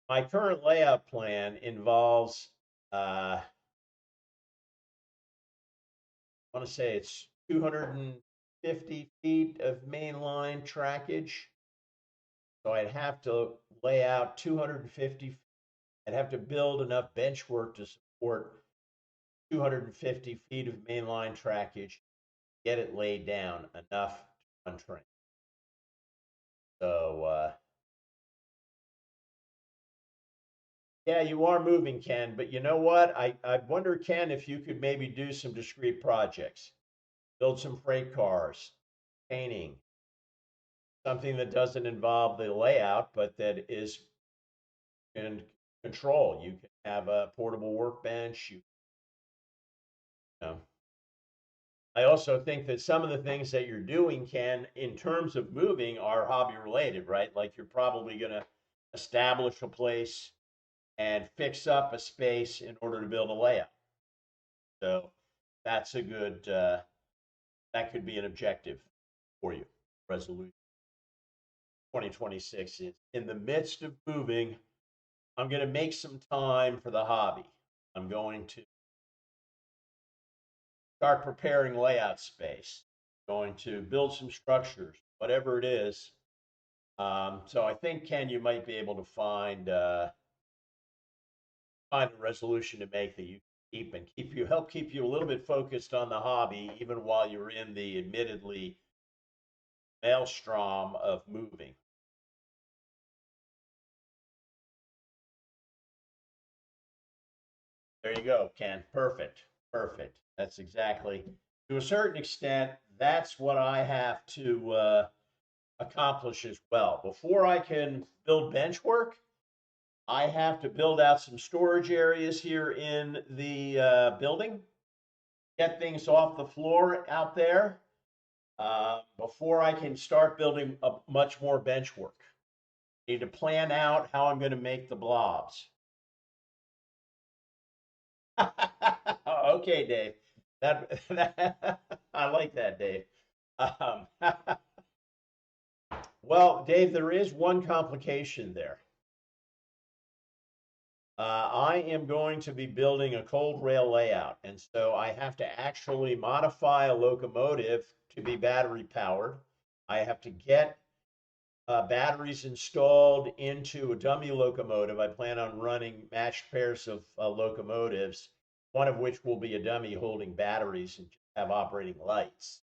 my current layout plan involves, I want to say it's 250 feet of mainline trackage. So I'd have to lay out 250. I'd have to build enough bench work to support 250 feet of mainline trackage, get it laid down enough to run train. So, yeah, you are moving, Ken, but you know what? I wonder, Ken, if you could maybe do some discrete projects, build some freight cars, painting, something that doesn't involve the layout, but that is in control. You can have a portable workbench. Know. I also think that some of the things that you're doing, Ken, in terms of moving, are hobby related, right? Like you're probably going to establish a place and fix up a space in order to build a layout. So that's a good, that could be an objective for you. Resolution 2026 is in the midst of moving. I'm going to make some time for the hobby. I'm going to start preparing layout space, going to build some structures, whatever it is. So I think, Ken, you might be able to find a resolution to make that you keep and help keep you a little bit focused on the hobby, even while you're in the admittedly maelstrom of moving. There you go, Ken. Perfect. Perfect. That's exactly, to a certain extent, that's what I have to accomplish as well. Before I can build bench work, I have to build out some storage areas here in the building, get things off the floor out there before I can start building much more bench work. I need to plan out how I'm going to make the blobs. Okay, Dave. That I like that, Dave. Um, well, Dave, there is one complication there. I am going to be building a cold rail layout, and so I have to actually modify a locomotive to be battery powered. I have to get batteries installed into a dummy locomotive. I plan on running matched pairs of locomotives, one of which will be a dummy holding batteries and have operating lights,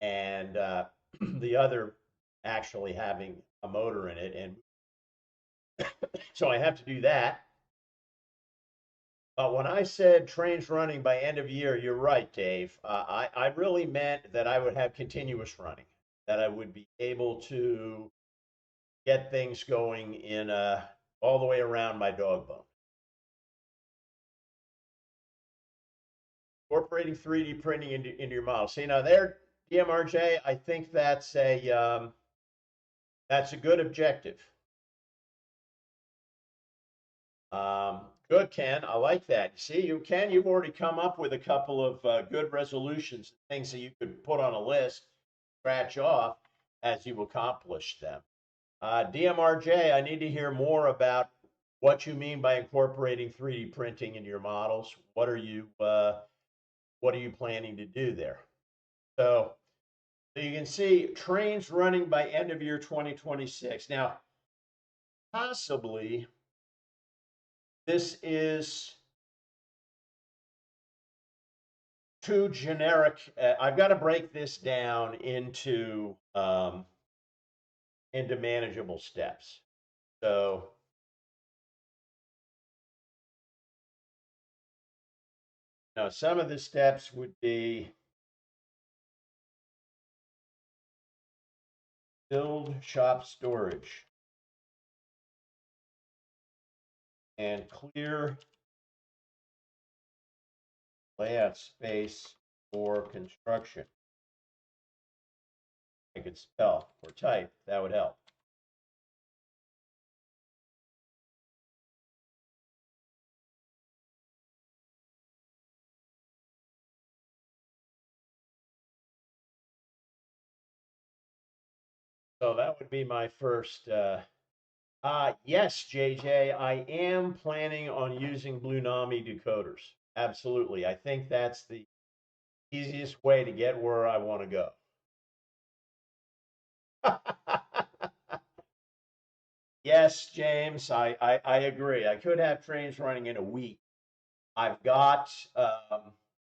and the other actually having a motor in it. And so I have to do that. When I said trains running by end of year, you're right, Dave. I really meant that I would have continuous running, that I would be able to get things going in all the way around my dog bone. Incorporating 3D printing into your model. See now there, DMRJ, I think that's a good objective. Good, Ken. I like that. See, Ken, you've already come up with a couple of good resolutions, things that you could put on a list, scratch off as you accomplish them. DMRJ, I need to hear more about what you mean by incorporating 3D printing into your models. What are you planning to do there? So you can see trains running by end of year 2026. Now, possibly this is too generic. I've got to break this down into manageable steps. So now some of the steps would be build shop storage and clear layout space for construction. I could spell or type, that would help. So that would be my first. Yes, JJ, I am planning on using Blue Nami decoders. Absolutely. I think that's the easiest way to get where I want to go. Yes, James, I agree. I could have trains running in a week. I've got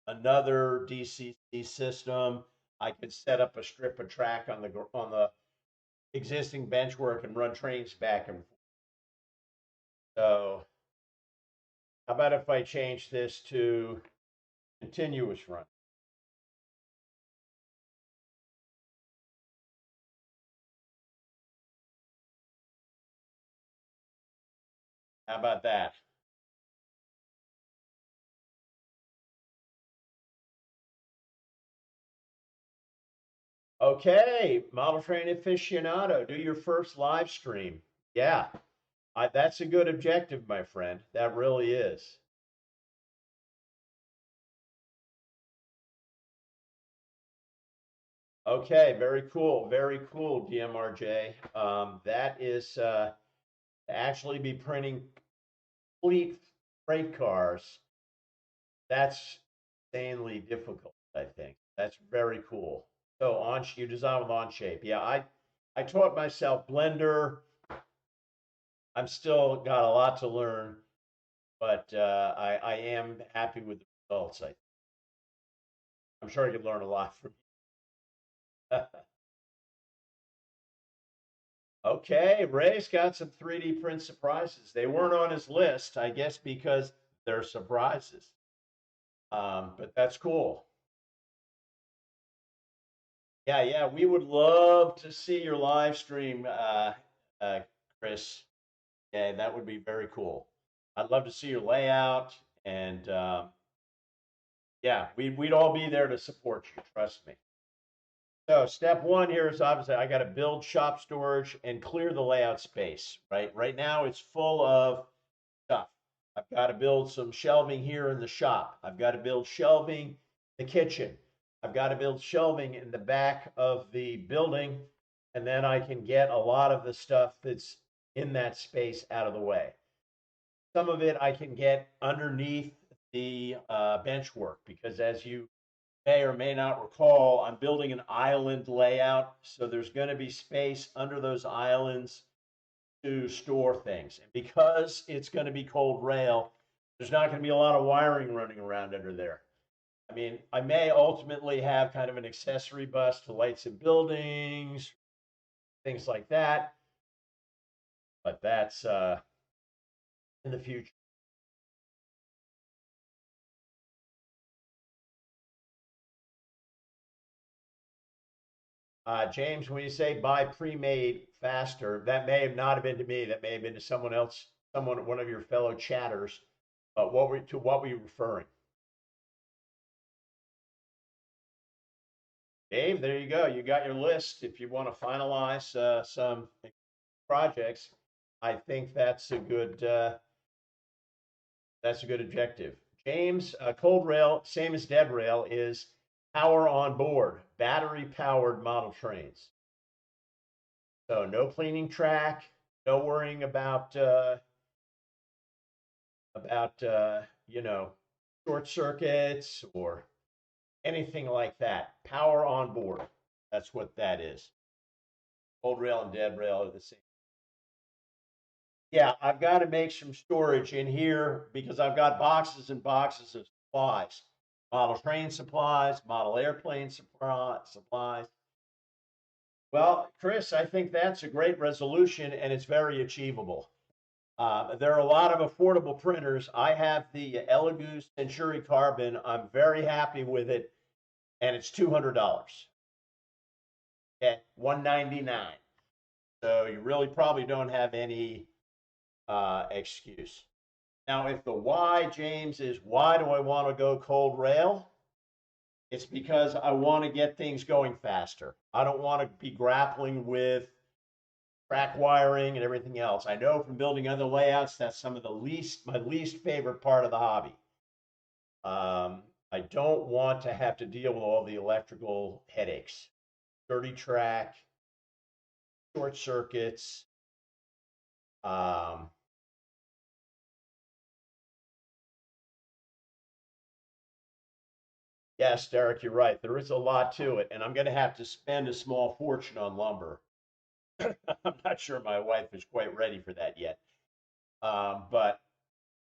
another DCC system. I could set up a strip of track on the existing bench where I can run trains back and forth. So, how about if I change this to continuous run? How about that? Okay, model train aficionado, do your first live stream. Yeah, that's a good objective, my friend. That really is. Okay, very cool, DMRJ. That is to actually be printing complete freight cars. That's insanely difficult, I think. That's very cool. So you design with Onshape. Yeah, I taught myself Blender. I'm still got a lot to learn, but I am happy with the results. I'm sure I could learn a lot from you. Okay, Ray's got some 3D print surprises. They weren't on his list, I guess, because they're surprises. But that's cool. Yeah, yeah, we would love to see your live stream, uh, Chris. Yeah, that would be very cool. I'd love to see your layout, and yeah, we'd all be there to support you. Trust me. So step one here is obviously I got to build shop storage and clear the layout space. Right now it's full of stuff. I've got to build some shelving here in the shop. I've got to build shelving in the kitchen. I've got to build shelving in the back of the building, and then I can get a lot of the stuff that's in that space out of the way. Some of it I can get underneath the bench work because, as you may or may not recall, I'm building an island layout. So there's going to be space under those islands to store things. And because it's going to be cold rail, there's not going to be a lot of wiring running around under there. I mean, I may ultimately have kind of an accessory bus to lights and buildings, things like that, but that's in the future. James, when you say buy pre-made faster, that may have not have been to me. That may have been to someone else, one of your fellow chatters. But what were you referring? Dave, there you go. You got your list. If you want to finalize some projects, I think that's a good That's a good objective. James, cold rail, same as dead rail, is power on board, battery powered model trains. So no cleaning track, no worrying about you know, short circuits or anything like that. Power on board. That's what that is. Cold rail and dead rail are the same. Yeah, I've got to make some storage in here because I've got boxes and boxes of supplies. Model train supplies, model airplane supplies. Well, Chris, I think that's a great resolution and it's very achievable. There are a lot of affordable printers. I have the Elegoo Century Carbon. I'm very happy with it, and it's $200. Okay, 199. So you really probably don't have any excuse. Now, if the why, James, is why do I want to go cold rail? It's because I want to get things going faster. I don't want to be grappling with track wiring and everything else. I know from building other layouts that's some of the my least favorite part of the hobby. I don't want to have to deal with all the electrical headaches, dirty track, short circuits. Um, yes, Derek, you're right. There is a lot to it, and I'm going to have to spend a small fortune on lumber. I'm not sure my wife is quite ready for that yet, but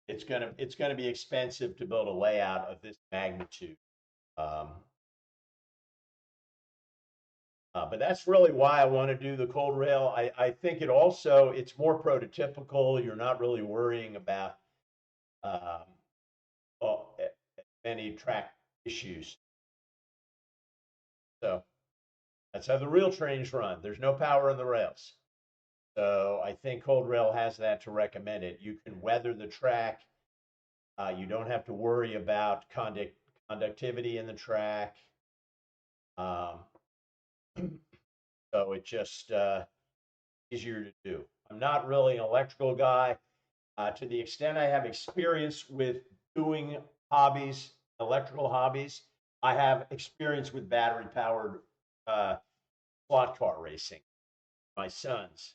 it's gonna be expensive to build a layout of this magnitude. Um, but that's really why I want to do the cold rail. I think it's more prototypical. You're not really worrying about um, well, any track issues. So that's how the real trains run. There's no power in the rails. So I think cold rail has that to recommend it. You can weather the track. You don't have to worry about conductivity in the track. Um, so it just easier to do. I'm not really an electrical guy. To the extent I have experience with doing hobbies, electrical hobbies, I have experience with battery powered uh, slot car racing. My sons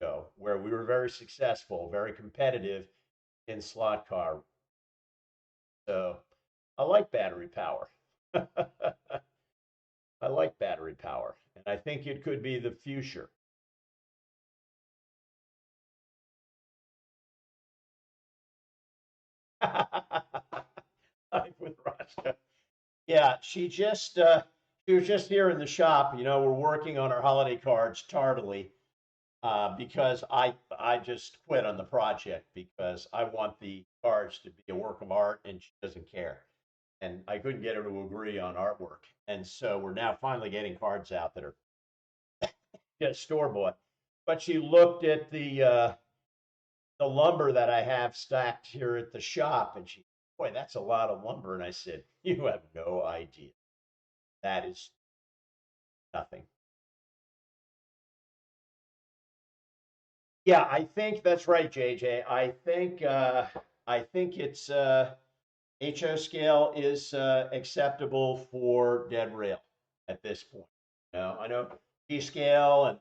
go, where we were very successful, very competitive in slot car. So I like battery power. I like battery power, and I think it could be the future. With Russia. Yeah, she was just here in the shop. We're working on our holiday cards tardily because I just quit on the project because I want the cards to be a work of art, and she doesn't care. And I couldn't get her to agree on artwork, and so we're now finally getting cards out that are just store bought. But she looked at the lumber that I have stacked here at the shop, and she, boy, that's a lot of lumber. And I said, you have no idea. That is nothing. Yeah, I think that's right, JJ. I think it's HO scale is acceptable for dead rail at this point. I know T scale and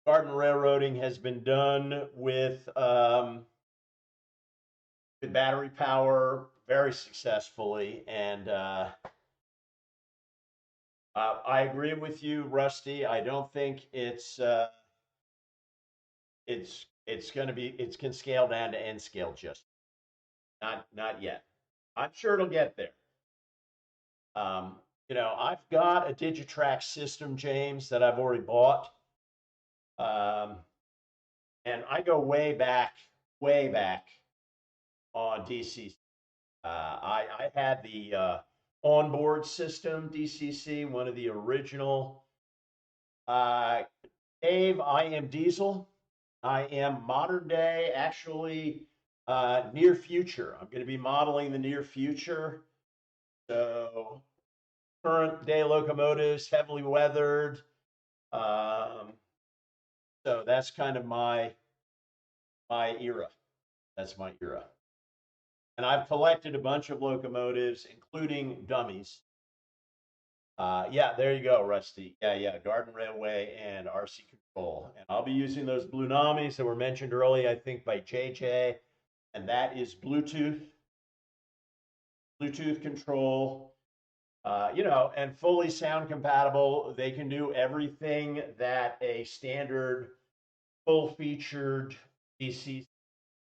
garden railroading has been done with battery power very successfully, and I agree with you, Rusty. I don't think it's going to be it can scale down to N scale just not yet. I'm sure it'll get there. Um, I've got a Digitrack system, James, that I've already bought, um, and I go way back on DCC. I had the onboard system DCC, one of the original. Uh, Dave, I am Diesel. I am modern day, actually near future. I'm going to be modeling the near future. So current day locomotives, heavily weathered. Um, so that's kind of my era. That's my era. And I've collected a bunch of locomotives, including dummies. Yeah, there you go, Rusty. Yeah, yeah, Garden Railway and RC Control. And I'll be using those Blue Namis that were mentioned earlier, I think, by JJ. And that is Bluetooth control, and fully sound compatible. They can do everything that a standard full featured DC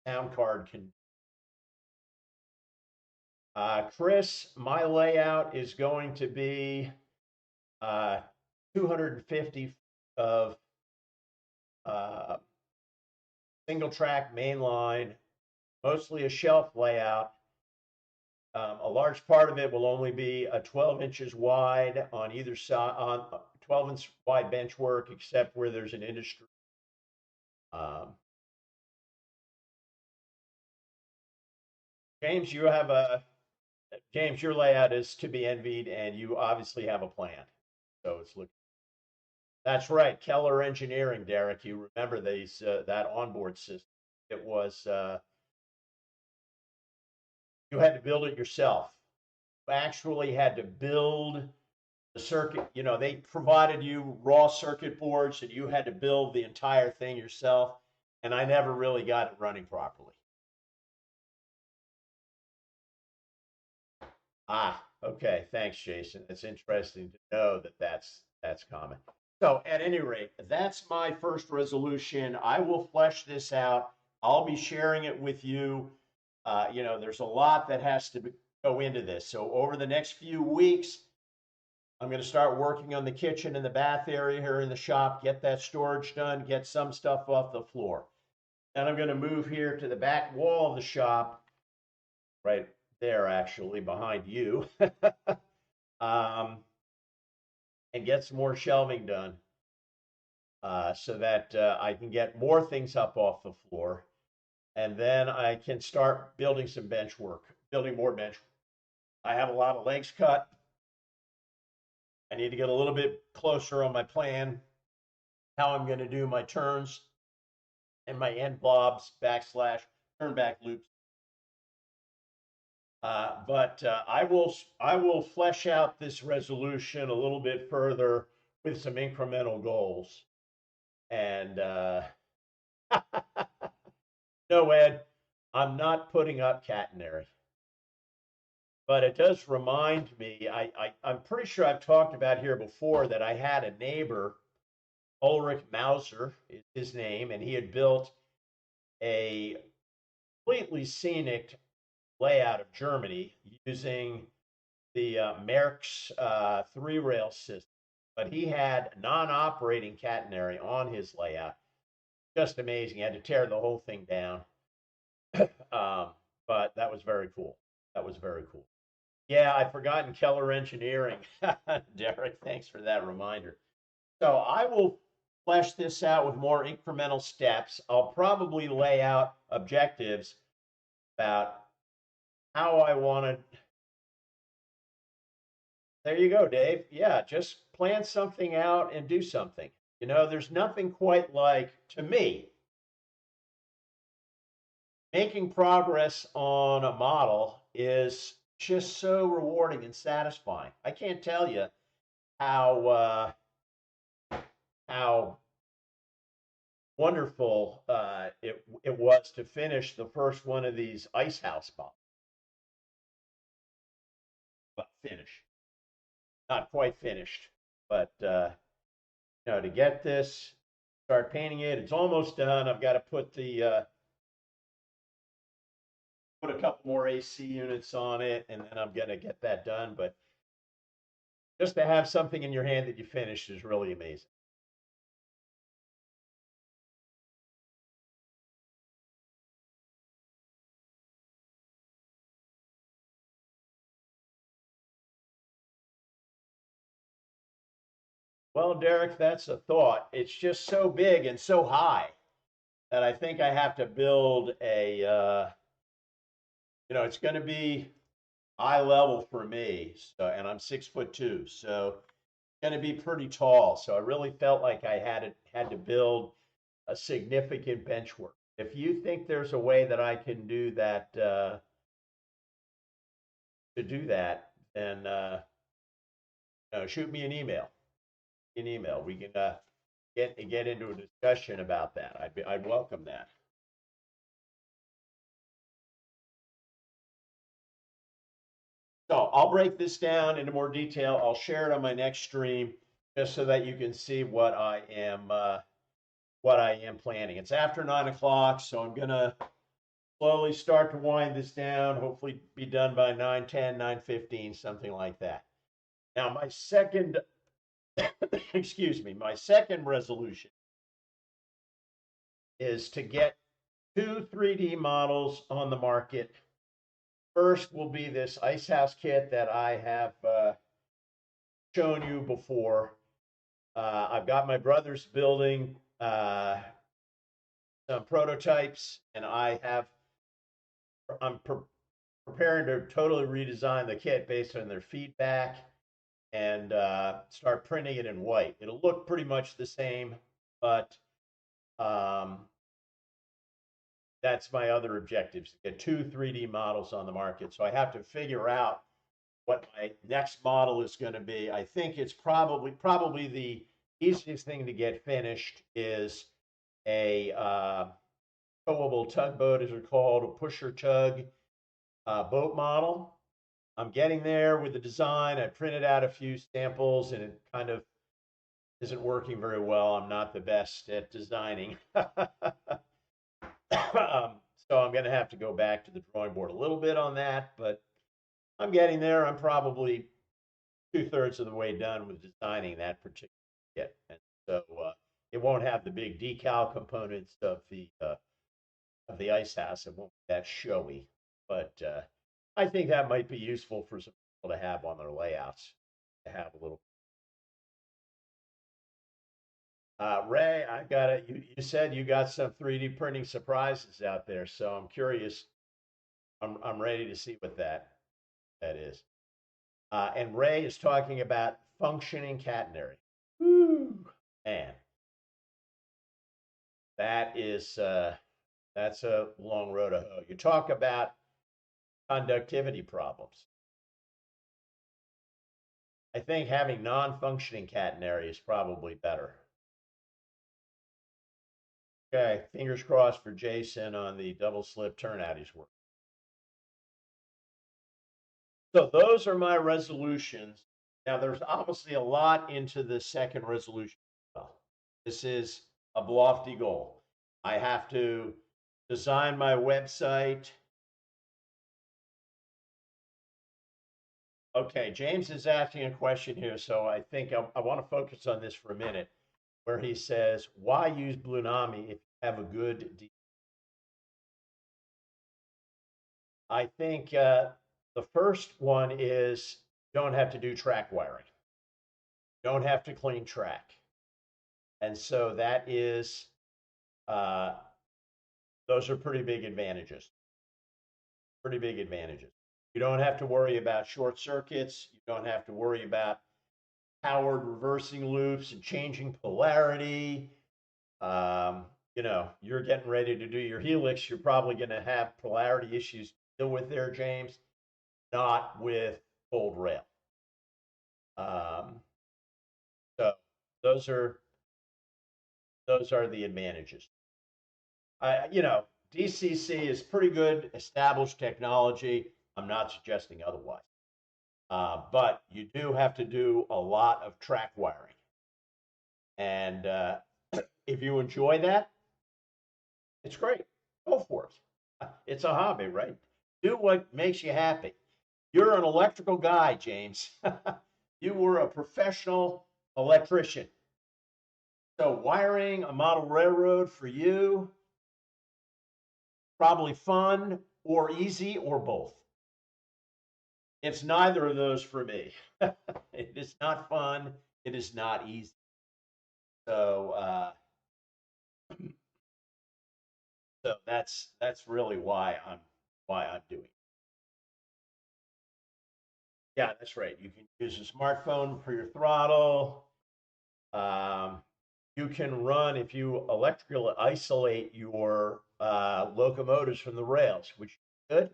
sound card can. Chris, my layout is going to be 250 of uh, single track mainline, mostly a shelf layout. A large part of it will only be a 12 inches wide on either side, on 12-inch wide bench work, except where there's an industry. Um, James, James, your layout is to be envied, and you obviously have a plan. So it's looking. That's right, Keller Engineering, Derek. You remember that onboard system? It was you had to build it yourself. You actually had to build the circuit. They provided you raw circuit boards, and you had to build the entire thing yourself. And I never really got it running properly. Okay. Thanks, Jason. It's interesting to know that that's common. So, at any rate, that's my first resolution. I will flesh this out. I'll be sharing it with you. There's a lot that has to go into this. So, over the next few weeks, I'm going to start working on the kitchen and the bath area here in the shop, get that storage done, get some stuff off the floor. Then I'm going to move here to the back wall of the shop, right there, actually, behind you, um, and get some more shelving done so that I can get more things up off the floor. And then I can start building some bench work, building more bench. I have a lot of legs cut. I need to get a little bit closer on my plan, how I'm going to do my turns and my end blobs, backslash, turn back loops. But I will flesh out this resolution a little bit further with some incremental goals. And no, Ed, I'm not putting up catenary. But it does remind me, I'm pretty sure I've talked about here before that I had a neighbor, Ulrich Mauser is his name, and he had built a completely scenic layout of Germany using the Merck's three-rail system. But he had non-operating catenary on his layout. Just amazing. He had to tear the whole thing down. But that was very cool. That was very cool. Yeah, I'd forgotten Keller Engineering. Derek, thanks for that reminder. So I will flesh this out with more incremental steps. I'll probably lay out objectives about how I want to. There you go, Dave. Yeah, just plan something out and do something. There's nothing quite like, to me, making progress on a model is just so rewarding and satisfying. I can't tell you how wonderful it was to finish the first one of these ice house models. Well, finish, not quite finished, but to get this, start painting it. It's almost done. I've got to put a couple more AC units on it, and then I'm gonna get that done. But just to have something in your hand that you finished is really amazing. Well, Derek, that's a thought. It's just so big and so high that I think I have to build it's going to be eye level for me. So, and I'm 6'2", so it's going to be pretty tall. So I really felt like I had to build a significant bench work. If you think there's a way that I can do that to do that, then shoot me an email. We can get into a discussion about that. I'd welcome that. So I'll break this down into more detail. I'll share it on my next stream just so that you can see what I am planning. It's after 9 o'clock, so I'm gonna slowly start to wind this down. Hopefully, be done by 9:10, 9:15, something like that. Now, my second, excuse me, my second resolution is to get two 3D models on the market. First will be this ice house kit that I have shown you before. I've got my brothers building some prototypes, and I'm preparing to totally redesign the kit based on their feedback and start printing it in white. It'll look pretty much the same, but um, that's my other objectives, to get two 3D models on the market. So I have to figure out what my next model is going to be. I think it's probably the easiest thing to get finished is a towable tugboat, as they're called, a pusher tug boat model. I'm getting there with the design. I printed out a few samples, and it kind of isn't working very well. I'm not the best at designing. So I'm going to have to go back to the drawing board a little bit on that, but I'm getting there. I'm probably 2/3 of the way done with designing that particular kit, and so it won't have the big decal components of the ice house. It won't be that showy, but I think that might be useful for some people to have on their layouts. To have a little. Ray, I got it. You said you got some 3D printing surprises out there, so I'm curious. I'm ready to see what that is. And Ray is talking about functioning catenary. Woo, man, that is that's a long road to hoe. You talk about conductivity problems. I think having non-functioning catenary is probably better. Okay, fingers crossed for Jason on the double slip turnout he's working. So those are my resolutions. Now, there's obviously a lot into the second resolution. This is a lofty goal. I have to design my website. Okay, James is asking a question here, so I think I want to focus on this for a minute, where he says, why use Bluenami if you have a good I think the first one is you don't have to do track wiring. You don't have to clean track. And so that is, uh, those are pretty big advantages. Pretty big advantages. You don't have to worry about short circuits. You don't have to worry about powered reversing loops and changing polarity. You're getting ready to do your helix. You're probably going to have polarity issues to deal with there, James, not with cold rail. Um, so those are the advantages. DCC is pretty good established technology. I'm not suggesting otherwise, but you do have to do a lot of track wiring, and if you enjoy that, it's great. Go for it. It's a hobby, right? Do what makes you happy. You're an electrical guy, James. You were a professional electrician. So wiring a model railroad for you, probably fun or easy or both. It's neither of those for me. It is not fun. It is not easy. So, so that's really why I'm doing it. Yeah, that's right. You can use a smartphone for your throttle. Um, you can run if you electrically isolate your locomotives from the rails, which is good.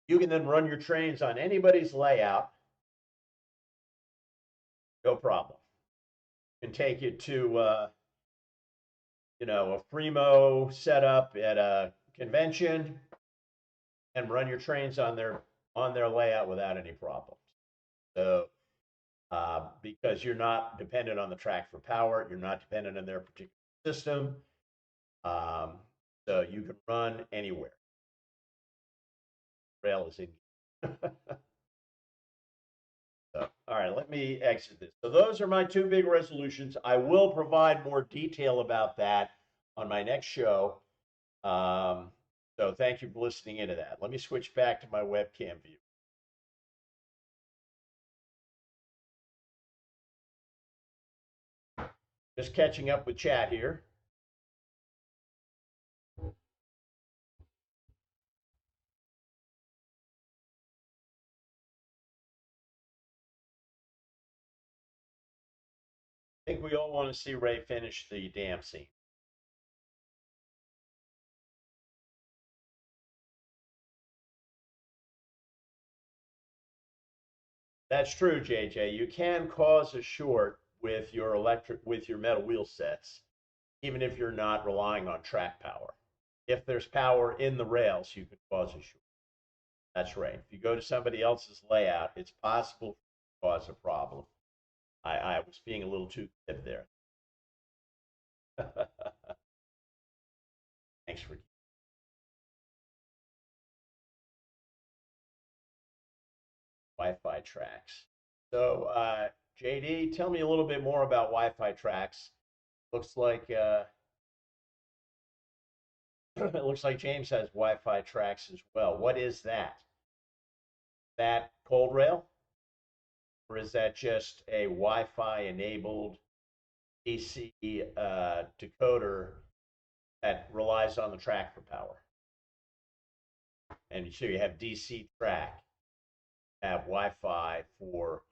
You can then run your trains on anybody's layout, no problem. You can take it to a Fremo setup at a convention and run your trains on their layout without any problems. So because you're not dependent on the track for power, you're not dependent on their particular system. Um, so you can run anywhere. Rail is in. So, all right, let me exit this. So those are my two big resolutions. I will provide more detail about that on my next show. So thank you for listening into that. Let me switch back to my webcam view. Just catching up with chat here. I think we all want to see Ray finish the dam scene. That's true, JJ. You can cause a short with your metal wheel sets, even if you're not relying on track power. If there's power in the rails, you can cause a short. That's right. If you go to somebody else's layout, it's possible to cause a problem. I was being a little too glib there. Thanks for Wi-Fi tracks. So, JD, tell me a little bit more about Wi-Fi tracks. Looks like it looks like James has Wi-Fi tracks as well. What is that? That cold rail, or is that just a Wi-Fi enabled AC decoder that relies on the track for power? And so you have DC track, have Wi-Fi for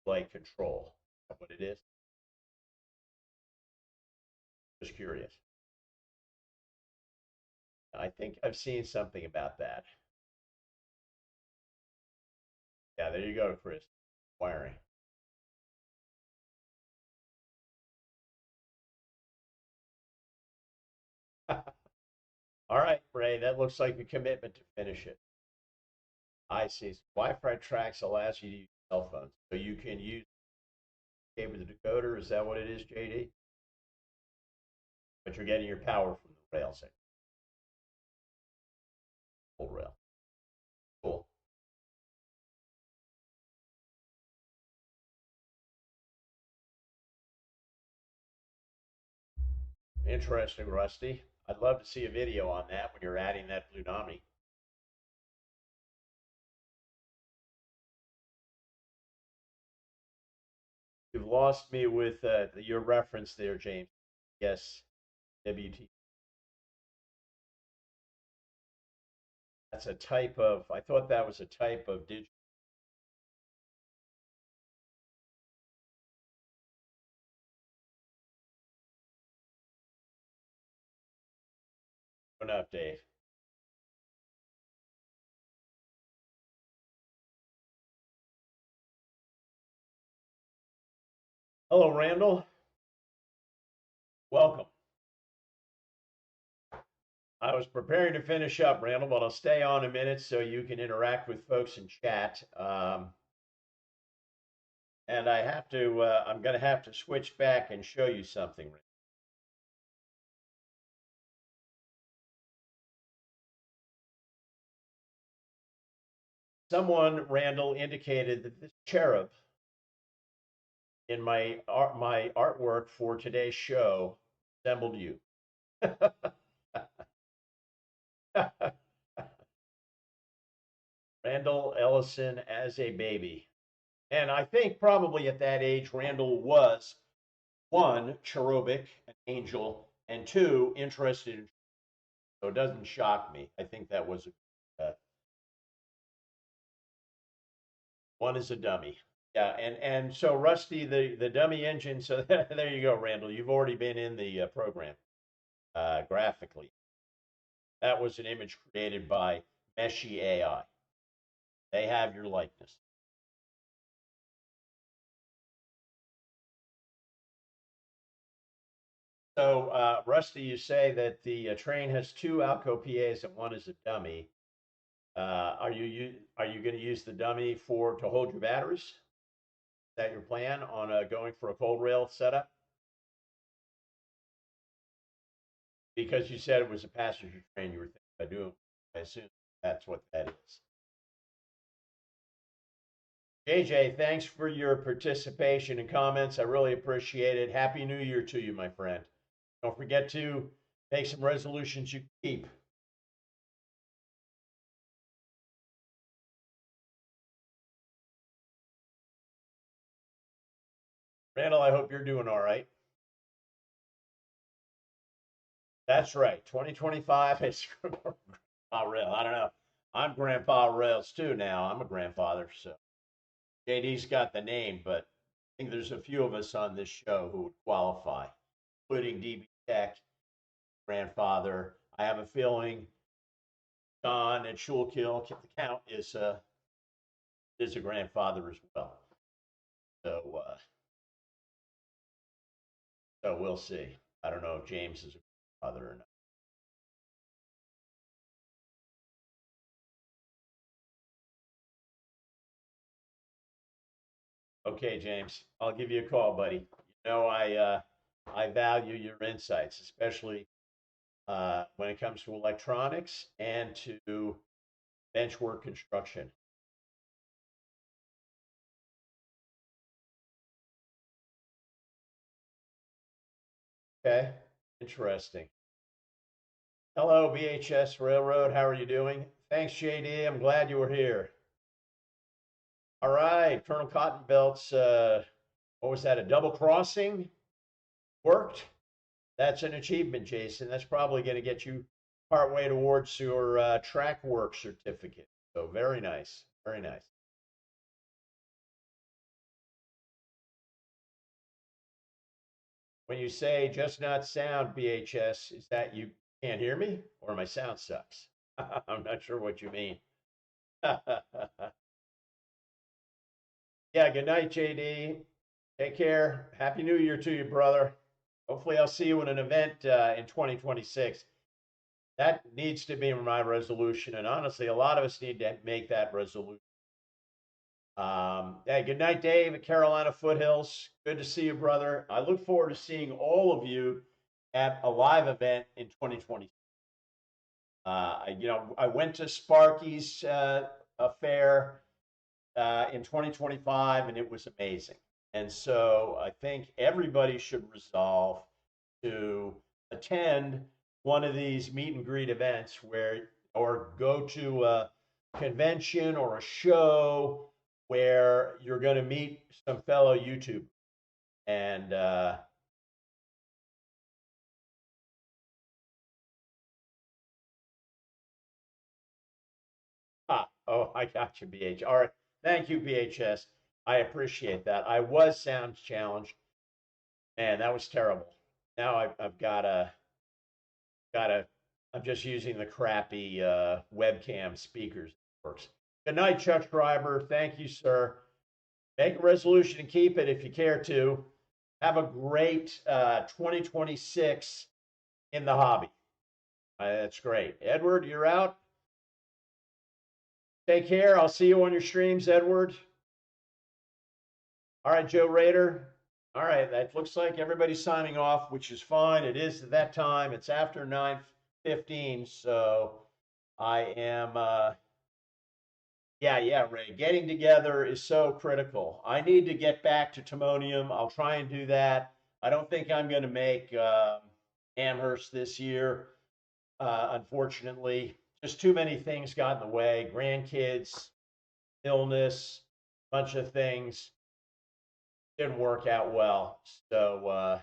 light control. Is that what it is? Just curious. I think I've seen something about that. Yeah, there you go, Chris. Wiring. All right, Ray, that looks like a commitment to finish it. I see. So Wi-Fi tracks allows you to use cell phones. So you can use cable the decoder. Is that what it is, JD? But you're getting your power from the rail segment, full rail. Cool. Interesting, Rusty. I'd love to see a video on that when you're adding that Blue Nominee. You've lost me with your reference there, James. Yes, WT. That's a type of, I thought that was a type of digital. Enough, Dave. Hello, Randall. Welcome. I was preparing to finish up, Randall, but I'll stay on a minute so you can interact with folks in chat. And I'm going to have to switch back and show you something. Someone, Randall, indicated that this cherub in my artwork for today's show resembled you. Randall Ellison as a baby. And I think probably at that age, Randall was one, cherubic, an angel, and two, interested in. So it doesn't shock me. I think that was one is a dummy. Yeah, and so Rusty, the dummy engine. So there you go, Randall. You've already been in the program graphically. That was an image created by Meshi AI. They have your likeness. So, Rusty, you say that the train has two Alco PAs and one is a dummy. Are you going to use the dummy for to hold your batteries? Is that your plan on going for a cold rail setup? Because you said it was a passenger train, you were thinking about doing. I assume that's what that is. JJ, thanks for your participation and comments. I really appreciate it. Happy New Year to you, my friend. Don't forget to make some resolutions you keep. Randall, I hope you're doing all right. That's right. 2025 is Grandpa Rail. I don't know. I'm Grandpa Rails too now. I'm a grandfather, so JD's got the name, but I think there's a few of us on this show who would qualify, including DB Tech, grandfather. I have a feeling John and Schulkill, the count is a grandfather as well. So so we'll see. I don't know if James is a grandfather or not. Okay, James, I'll give you a call, buddy. You know I value your insights, especially when it comes to electronics and to benchwork construction. Okay, interesting. Hello, BHS Railroad. How are you doing? Thanks, JD. I'm glad you were here. All right, Colonel Cottonbelt's, what was that, a double crossing? Worked? That's an achievement, Jason. That's probably going to get you partway towards your track work certificate. So very nice. Very nice. When you say just not sound, BHS, is that you can't hear me or my sound sucks? I'm not sure what you mean. Yeah, good night, JD. Take care. Happy New Year to you, brother. Hopefully, I'll see you in an event in 2026. That needs to be my resolution. And honestly, a lot of us need to make that resolution. Hey, good night, Dave at Carolina Foothills. Good to see you, brother. I look forward to seeing all of you at a live event in 2020. I went to Sparky's affair in 2025, and it was amazing. And so I think everybody should resolve to attend one of these meet and greet events or go to a convention or a show where you're going to meet some fellow YouTubers. And oh, I got you, BH. All right. Thank you, BHS. I appreciate that. I was sound challenged. Man, that was terrible. Now I've got a. I'm just using the crappy webcam speakers. Works. Good night, Chuck Schreiber. Thank you, sir. Make a resolution and keep it if you care to. Have a great 2026 in the hobby. That's great. Edward, you're out. Take care. I'll see you on your streams, Edward. All right, Joe Rader. All right, that looks like everybody's signing off, which is fine. It is at that time. It's after 9:15, so I am yeah, Ray. Getting together is so critical. I need to get back to Timonium. I'll try and do that. I don't think I'm going to make Amherst this year, unfortunately. Just too many things got in the way. Grandkids, illness, bunch of things didn't work out well. So,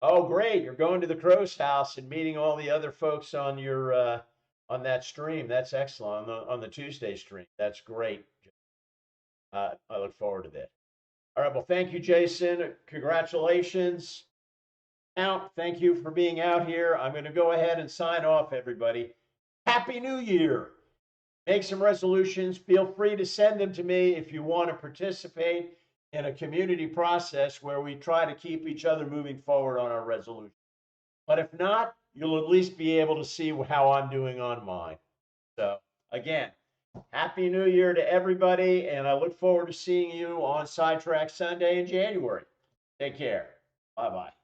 oh, great! You're going to the Crow's house and meeting all the other folks on your on that stream. That's excellent on the Tuesday stream. That's great. I look forward to that. All right. Well, thank you, Jason. Congratulations. Now, thank you for being out here. I'm going to go ahead and sign off, everybody. Happy New Year. Make some resolutions. Feel free to send them to me if you want to participate in a community process where we try to keep each other moving forward on our resolution. But if not, you'll at least be able to see how I'm doing on mine. So, again, Happy New Year to everybody, and I look forward to seeing you on Sidetrack Sunday in January. Take care. Bye bye.